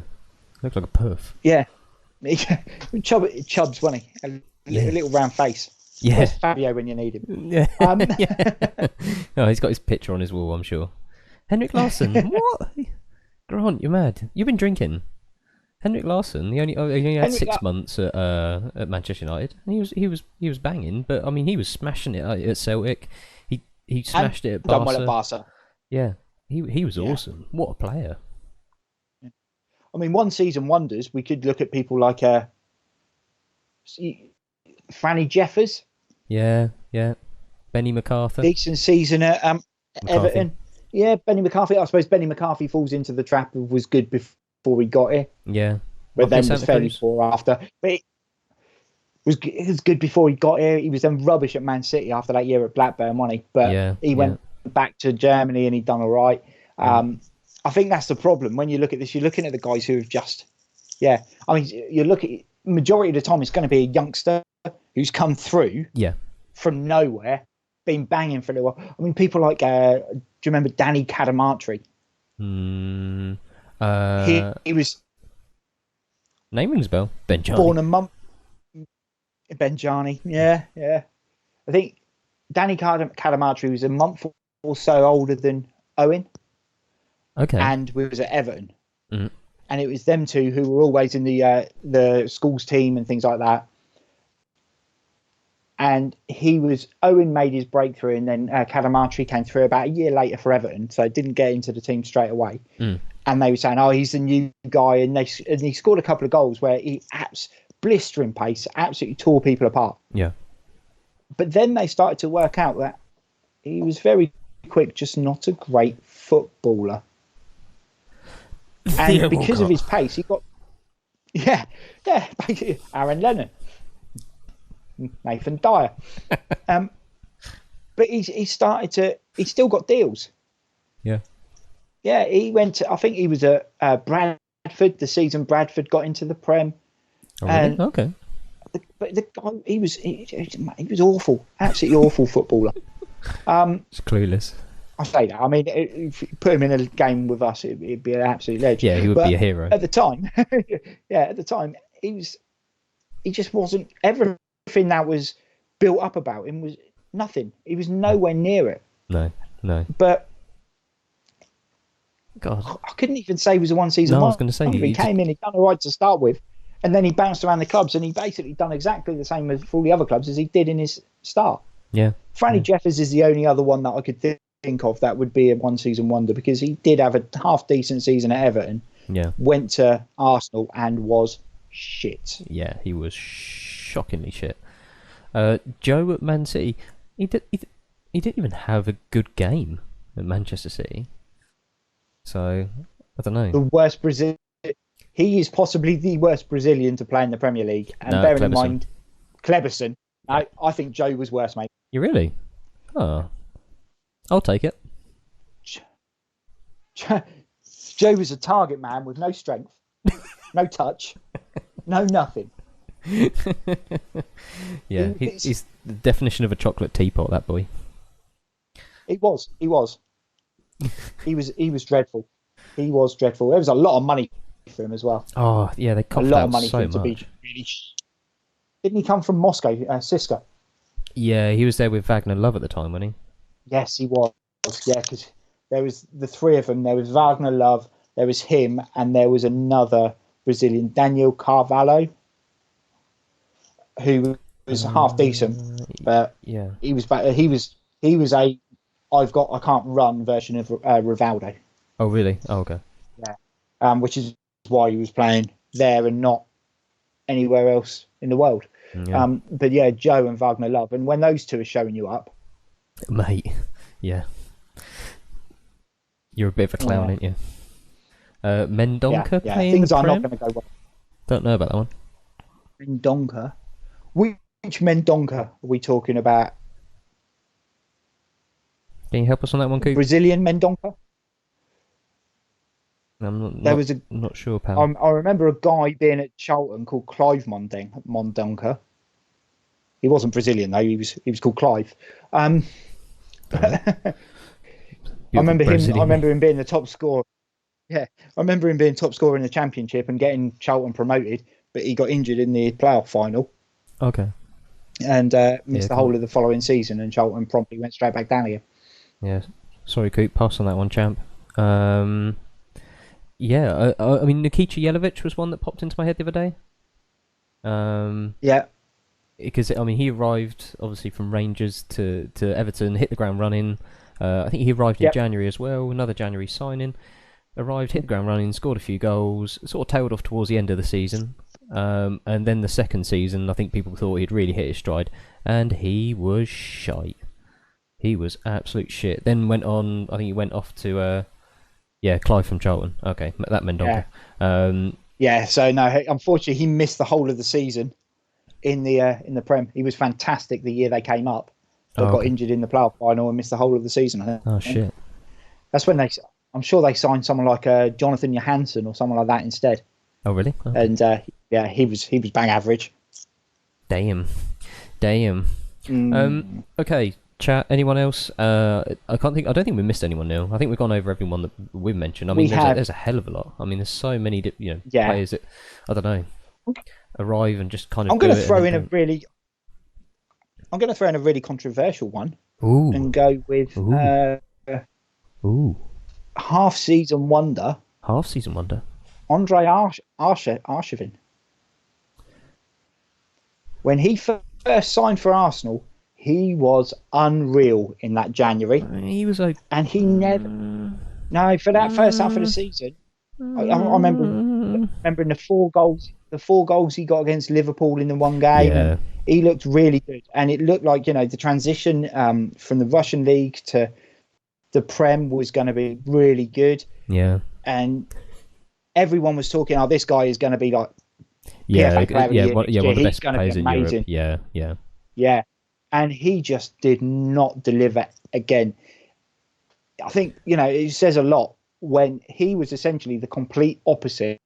looked like a perf. Yeah, Chubbs, wasn't he? A little round face. Yeah. Where's Fabio when you need him? Yeah. Oh, he's got his picture on his wall, I'm sure. Henrik Larsson, what? Grant, you're mad. You've been drinking. Henrik Larsson, he only had 6 months at Manchester United. And he was banging, but I mean he was smashing it at Celtic. He smashed it at Barca. Done well at Barca. Yeah, he was awesome. What a player. I mean, one season wonders. We could look at people like Franny Jeffers. Yeah. Benny McCarthy. Decent season at Everton. Yeah, Benny McCarthy. I suppose Benny McCarthy falls into the trap of was good before he got here. Yeah. But then was fairly poor after. But it was good before he got here. He was then rubbish at Man City after that year at Blackburn, wasn't he? But he went back to Germany and he'd done all right. I think that's the problem. When you look at this, you're looking at the guys who have just, I mean, you look at majority of the time, it's going to be a youngster who's come through from nowhere, been banging for a little while. I mean, people like, do you remember Danny Cadamartri? He was... Name rings a bell. Benjani. Born a month... Benjani, yeah. I think Danny Cadamartri was a month or so older than Owen. Okay. And we was at Everton. Mm-hmm. And it was them two who were always in the schools team and things like that. And Owen made his breakthrough, and then Cadamartri came through about a year later for Everton, so didn't get into the team straight away. And they were saying, oh, he's the new guy, and he scored a couple of goals where he blistering pace, absolutely tore people apart. Yeah. But then they started to work out that he was very quick, just not a great footballer. And because of his pace, he got basically Aaron Lennon, Nathan Dyer. But he still got deals. Yeah, he went to, I think he was at Bradford the season Bradford got into the Prem. Oh, really? Okay. But the guy, he was awful, absolutely awful footballer. It's clueless. I say that. I mean, if you put him in a game with us, it'd be an absolute legend. Yeah, he would be a hero. At the time, he just wasn't. Everything that was built up about him was nothing. He was nowhere near it. No. But God, I couldn't even say he was a one-season. No, I was going to say he came in, he done all right to start with, and then he bounced around the clubs, and he basically done exactly the same for all the other clubs as he did in his start. Yeah. Franny Jeffers is the only other one that I could think of that would be a one-season wonder, because he did have a half-decent season at Everton. Yeah. Went to Arsenal and was shit. Yeah, he was shockingly shit. Joe at Man City, he didn't even have a good game at Manchester City. So I don't know. The worst Brazilian. He is possibly the worst Brazilian to play in the Premier League. And bearing in mind, Kleberson. I think Joe was worse, mate. You really? Oh, I'll take it. Joe was a target man with no strength, no touch, no nothing. Yeah, he's the definition of a chocolate teapot, that boy. He was dreadful. He was dreadful. There was a lot of money for him as well. Oh, yeah, they coughed a lot out of money so for him to be really. Didn't he come from Moscow, Siska? Yeah, he was there with Wagner Love at the time, wasn't he? Yes, he was. Yeah, because there was the three of them. There was Wagner Love, there was him, and there was another Brazilian, Daniel Carvalho, who was half decent, but yeah, he was a I can't run version of Rivaldo. Oh, really? Oh, okay. Yeah, which is why he was playing there and not anywhere else in the world. Yeah. But yeah, Joe and Wagner Love, and when those two are showing you up, mate, yeah, you're a bit of a clown, ain't you? Mendonca playing things are Prem? not going to go well. Don't know about that one. Mendonca, which Mendonca are we talking about? Can you help us on that one, Coop? Brazilian Mendonca? I'm not sure, pal. I remember a guy being at Charlton called Clive Mendonca. He wasn't Brazilian though. He was called Clive. I remember him being the top scorer. Yeah, I remember him being top scorer in the Championship and getting Charlton promoted, but he got injured in the playoff final. Okay. and missed the whole of the following season, and Charlton promptly went straight back down again. Yeah, sorry, Coop, pass on that one, champ. Yeah, I mean, Nikica Jelavic was one that popped into my head the other day. Yeah. Because, I mean, he arrived, obviously, from Rangers to Everton, hit the ground running. I think he arrived in January as well, another January signing. Arrived, hit the ground running, scored a few goals, sort of tailed off towards the end of the season. And then the second season, I think people thought he'd really hit his stride, and he was shite. He was absolute shit. Then went on, I think he went off to, Clive from Charlton. Okay, that Mendonca. So no, unfortunately, he missed the whole of the season in the Prem. He was fantastic the year they came up, but got injured in the playoff final and missed the whole of the season, I think. Oh, shit. That's when I'm sure they signed someone like Jonathan Johansson or someone like that instead. Oh, really? Okay. And he was bang average. Damn. Okay, chat. Anyone else? I don't think we missed anyone, Neil. I think we've gone over everyone that we've mentioned. I mean, there's a hell of a lot. I mean, there's so many, players that I don't know arrive and just kind of. I'm going to throw in a really controversial one. Ooh. And go with half-season wonder. Andre Arshavin. When he first signed for Arsenal, he was unreal in that January. He was like, and he never. No, for that first half of the season, I remember in the four goals he got against Liverpool in the one game. Yeah. He looked really good, and it looked like the transition from the Russian league to the Prem was going to be really good. Yeah, and everyone was talking, "Oh, this guy is going to be like one of the best players in Europe." Yeah. And he just did not deliver again. I think it says a lot when he was essentially the complete opposite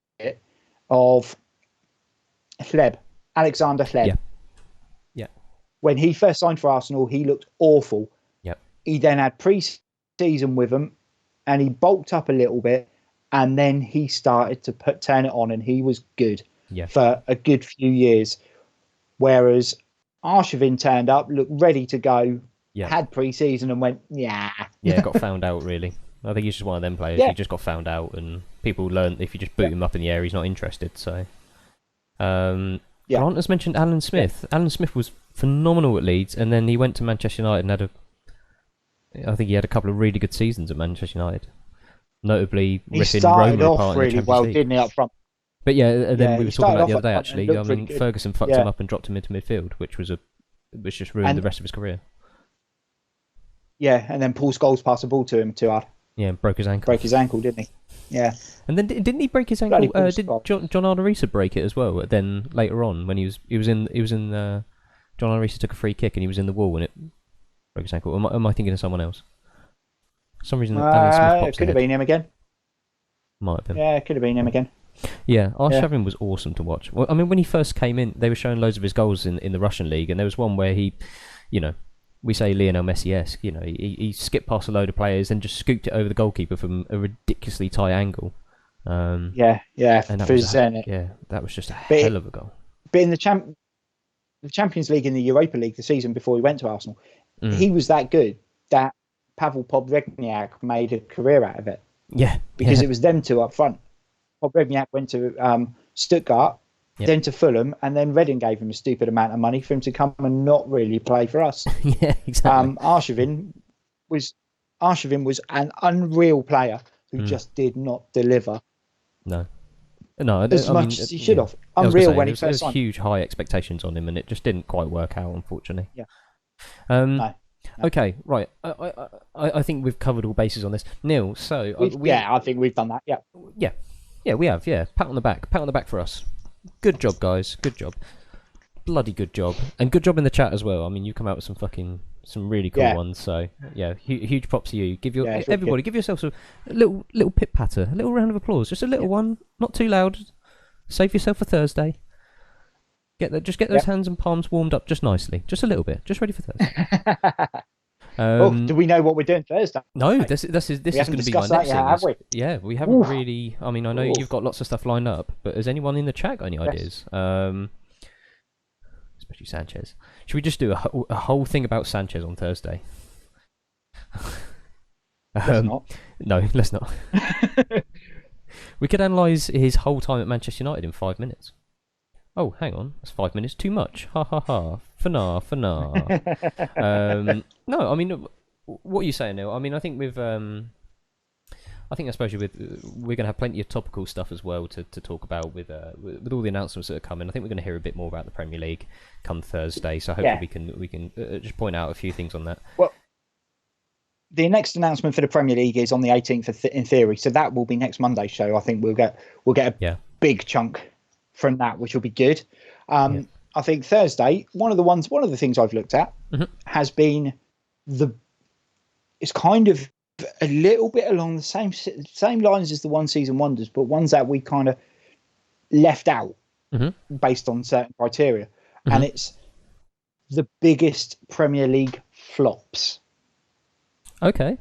of Alexander Hleb. Yeah. When he first signed for Arsenal, he looked awful. Yep. He then had pre-season with them, and he bulked up a little bit, and then he started to turn it on, and he was good for a good few years. Whereas Arshavin turned up, looked ready to go, had pre-season, and went, got found out, really. I think he's just one of them players. He just got found out, and people learned if you just boot him up in the air, he's not interested. So, Grant has mentioned Alan Smith. Alan Smith was phenomenal at Leeds, and then he went to Manchester United and I think he had a couple of really good seasons at Manchester United, notably ripping Roma apart in the Champions League. Didn't he, up front? But then we were talking about the other day. Actually, I mean, Ferguson fucked him up and dropped him into midfield, which just ruined the rest of his career. Yeah, and then Paul Scholes passed the ball to him too hard. Yeah, broke his ankle, didn't he? Yeah. And then didn't he break his ankle? Did John Arisa break it as well? Then later on, when he was in John Arisa took a free kick and he was in the wall and it broke his ankle. Am I thinking of someone else? For some reason, Alan Smith pops it could have been him again. Might have been. Yeah, it could have been him again. Yeah, Arshavin was awesome to watch. Well, I mean, when he first came in, they were showing loads of his goals in the Russian league, and there was one where he, we say Lionel Messi-esque, he skipped past a load of players and just scooped it over the goalkeeper from a ridiculously tight angle. And that was just a hell of a goal. But in the Champions League and the Europa League the season before he went to Arsenal, he was that good that Pavel Pobregniak made a career out of it. Yeah. Because it was them two up front. Pobregniak went to Stuttgart, then to Fulham, and then Reading gave him a stupid amount of money for him to come and not really play for us. Yeah, exactly. Arshavin was an unreal player who just did not deliver. No, as much as he should have. Unreal when he first signed. There was huge high expectations on him, and it just didn't quite work out, unfortunately. Yeah. No. Okay, right. I think we've covered all bases on this, Neil. So I think we've done that. Yeah, we have. Yeah, pat on the back for us. Good job, guys. Good job. Bloody good job, and good job in the chat as well. I mean, you come out with some really cool ones. So yeah, huge props to you. Give yourselves a little pit patter, a little round of applause, just a little one, not too loud. Save yourself for Thursday. Just get those hands and palms warmed up just nicely, just a little bit, just ready for Thursday. Do we know what we're doing Thursday? No, this is going to be my next thing. Yeah, we haven't really. I mean, I know you've got lots of stuff lined up, but has anyone in the chat got any ideas? especially Sanchez. Should we just do a whole thing about Sanchez on Thursday? Let's not. No, let's not. We could analyse his whole time at Manchester United in 5 minutes. Oh, hang on, that's 5 minutes too much. Ha ha ha. Fanar. No, I mean, what are you saying, Neil? I mean, I think especially we're going to have plenty of topical stuff as well to talk about with all the announcements that are coming. I think we're going to hear a bit more about the Premier League come Thursday. So hopefully we can just point out a few things on that. Well, the next announcement for the Premier League is on the 18th in theory, so that will be next Monday's show. I think we'll get a big chunk from that, which will be good. I think Thursday, one of the things I've looked at has been it's kind of a little bit along the same lines as the one season wonders, but ones that we kind of left out based on certain criteria, and it's the biggest Premier League flops. Okay.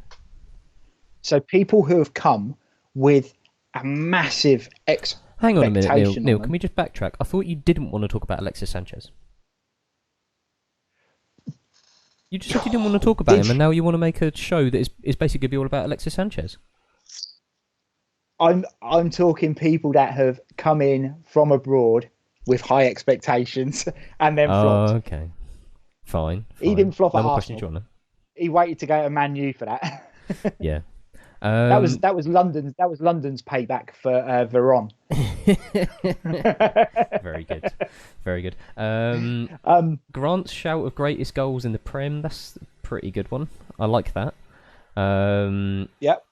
So people who have come with a massive expectation. Hang on a minute, Neil. Can we just backtrack? I thought you didn't want to talk about Alexis Sanchez. You just said you didn't want to talk about him, and now you want to make a show that is basically going to be all about Alexis Sanchez. I'm talking people that have come in from abroad with high expectations and then flopped. Oh, okay. Fine. He didn't flop at Arsenal. Arsenal. He waited to go to Man U for that. Yeah. That was London's payback for Veron. Very good. Grant's shout of greatest goals in the Prem. That's a pretty good one. I like that. Yep.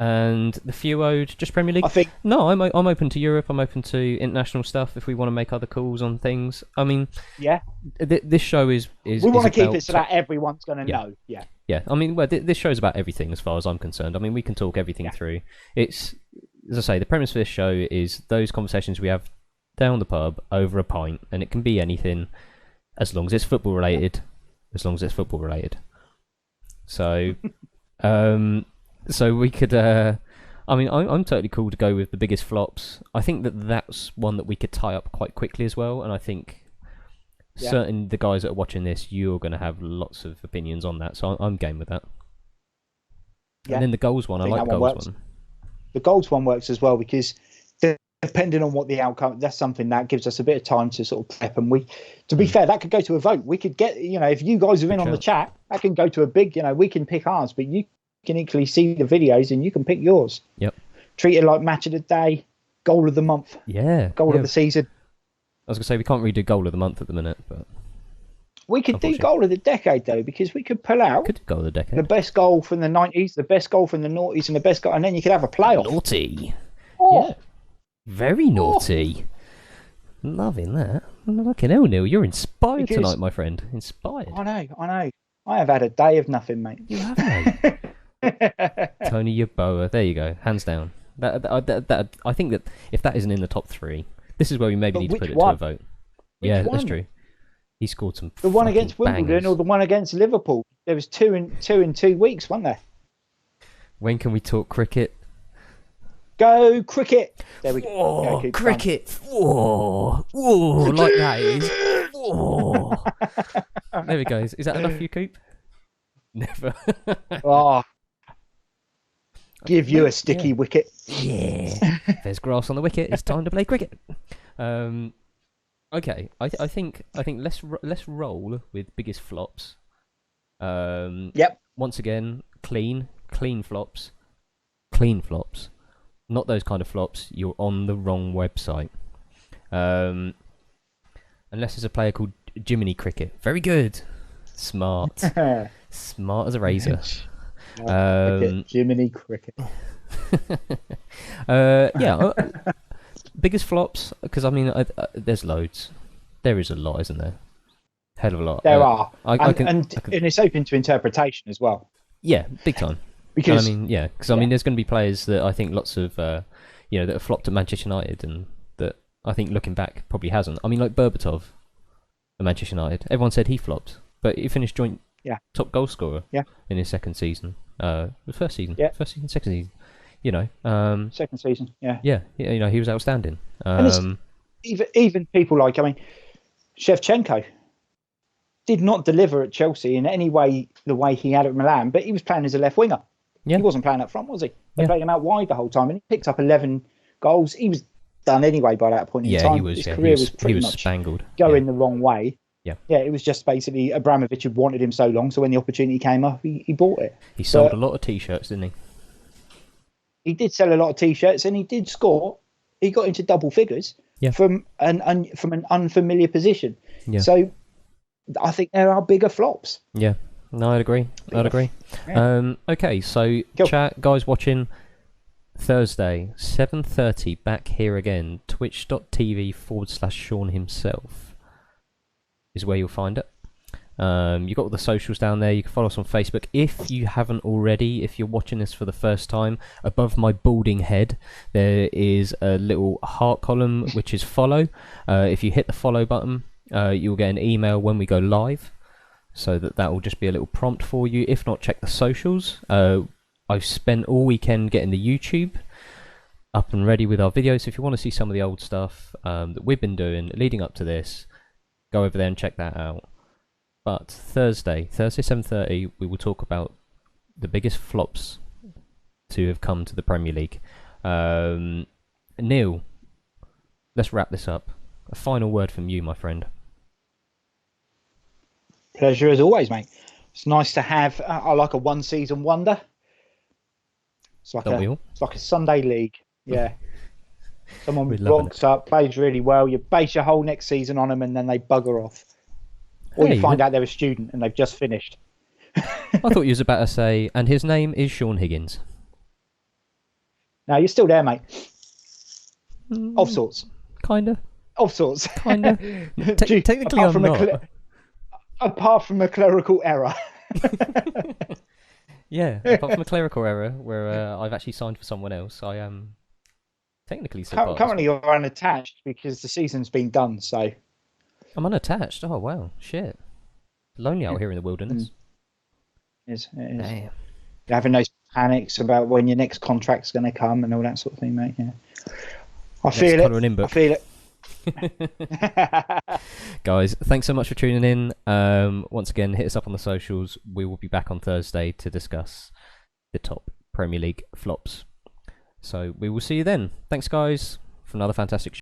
And the few owed just Premier League. I think I'm open to Europe. I'm open to international stuff. If we want to make other calls on things, I mean, this show is. We want to keep it so that everyone's going to know. Yeah. Yeah, I mean, this show's about everything as far as I'm concerned. I mean, we can talk everything through. It's, as I say, the premise for this show is those conversations we have down the pub over a pint, and it can be anything as long as it's football related. So, so we could. I mean, I'm totally cool to go with the biggest flops. I think that's one that we could tie up quite quickly as well, and I think. Certainly, the guys that are watching this, you're going to have lots of opinions on that, so I'm game with that. Yeah. And then the goals one, I like the goals one. The goals one works as well because depending on what the outcome, that's something that gives us a bit of time to sort of prep. And to be fair, that could go to a vote. We could get, if you guys are in on the chat, that can go to a big, we can pick ours, but you can equally see the videos and you can pick yours. Yep. Treat it like match of the day, goal of the month, goal of the season. I was going to say, we can't really do goal of the month at the minute, but... We could do goal of the decade, though, because we could pull out... Could do goal of the decade. The best goal from the 90s, the best goal from the noughties, and the best goal... And then you could have a playoff. Naughty. Oh. Yeah. Very naughty. Oh. Loving that. Fucking hell, Neil, you're inspired tonight, my friend. Inspired. I know. I have had a day of nothing, mate. You have, mate. Tony Yeboah. There you go. Hands down. That I think that if that isn't in the top three... This is where we maybe need to put it to a vote. That's true. He scored some. The one against Wimbledon bangers. or the one against Liverpool. There was two in 2 weeks, wasn't there? When can we talk cricket? Go cricket. There we go. Oh, cricket. Whoa, like that is. Whoa. There we go. Is that enough for you, Coop? Never. Give you a sticky wicket. Yeah. If there's grass on the wicket, it's time to play cricket. Okay. I think let's roll with biggest flops. Yep. Once again, clean flops. Not those kind of flops. You're on the wrong website. Unless it's a player called Jiminy Cricket. Very good. Smart. Smart as a razor. Jiminy Cricket. Biggest flops, because I mean, there's loads. There is a lot, isn't there? Hell of a lot. There are, and it's open to interpretation as well. Yeah, big time. Because I mean, I mean, there's going to be players that I think lots of, that have flopped at Manchester United, and that I think looking back probably hasn't. I mean, like Berbatov at Manchester United, everyone said he flopped, but he finished joint top goal scorer in his second season. The first season, second season. Second season, he was outstanding. And even people like, I mean, Shevchenko did not deliver at Chelsea in any way the way he had at Milan, but he was playing as a left winger. Yeah. He wasn't playing up front, was he? They played him out wide the whole time, and he picked up 11 goals. He was done anyway by that point in time. His career was pretty much spangled. Going the wrong way. Yeah. Yeah, it was just basically Abramovich had wanted him so long, so when the opportunity came up, he bought it. He sold a lot of T-shirts, didn't he? He did sell a lot of T-shirts, and he did score. He got into double figures from an unfamiliar position. Yeah. So I think there are bigger flops. Yeah, no, I'd agree. Yeah. Okay, so chat, guys watching Thursday, 7:30, back here again, twitch.tv/Sean himself is where you'll find it. You've got all the socials down there. You can follow us on Facebook if you haven't already. If you're watching this for the first time, above my balding head there is a little heart column which is follow. If you hit the follow button, you'll get an email when we go live, so that will just be a little prompt for you. If not, check the socials. I've spent all weekend getting the YouTube up and ready with our videos, so if you want to see some of the old stuff that we've been doing leading up to this, go over there and check that out. But Thursday 7:30, we will talk about the biggest flops to have come to the Premier League. Neil, let's wrap this up. A final word from you, my friend. Pleasure as always, mate. It's nice to have. I like a one-season wonder. It's like a Sunday league. Yeah. Someone rocks up, plays really well. You base your whole next season on them, and then they bugger off. Or you find out they're a student and they've just finished. I thought you was about to say, and his name is Sean Higgins. No, you're still there, mate. Of sorts. Kinda. Of sorts. Kinda. Technically, I'm not. Apart from a clerical error. Yeah, apart from a clerical error where I've actually signed for someone else, I am technically so currently you're unattached because the season's been done, so... I'm unattached. Oh wow, shit! Lonely out here in the wilderness. It is. Damn. You're having those panics about when your next contract's going to come and all that sort of thing, mate. Yeah, I feel it. Guys, thanks so much for tuning in. Once again, hit us up on the socials. We will be back on Thursday to discuss the top Premier League flops. So we will see you then. Thanks, guys, for another fantastic show.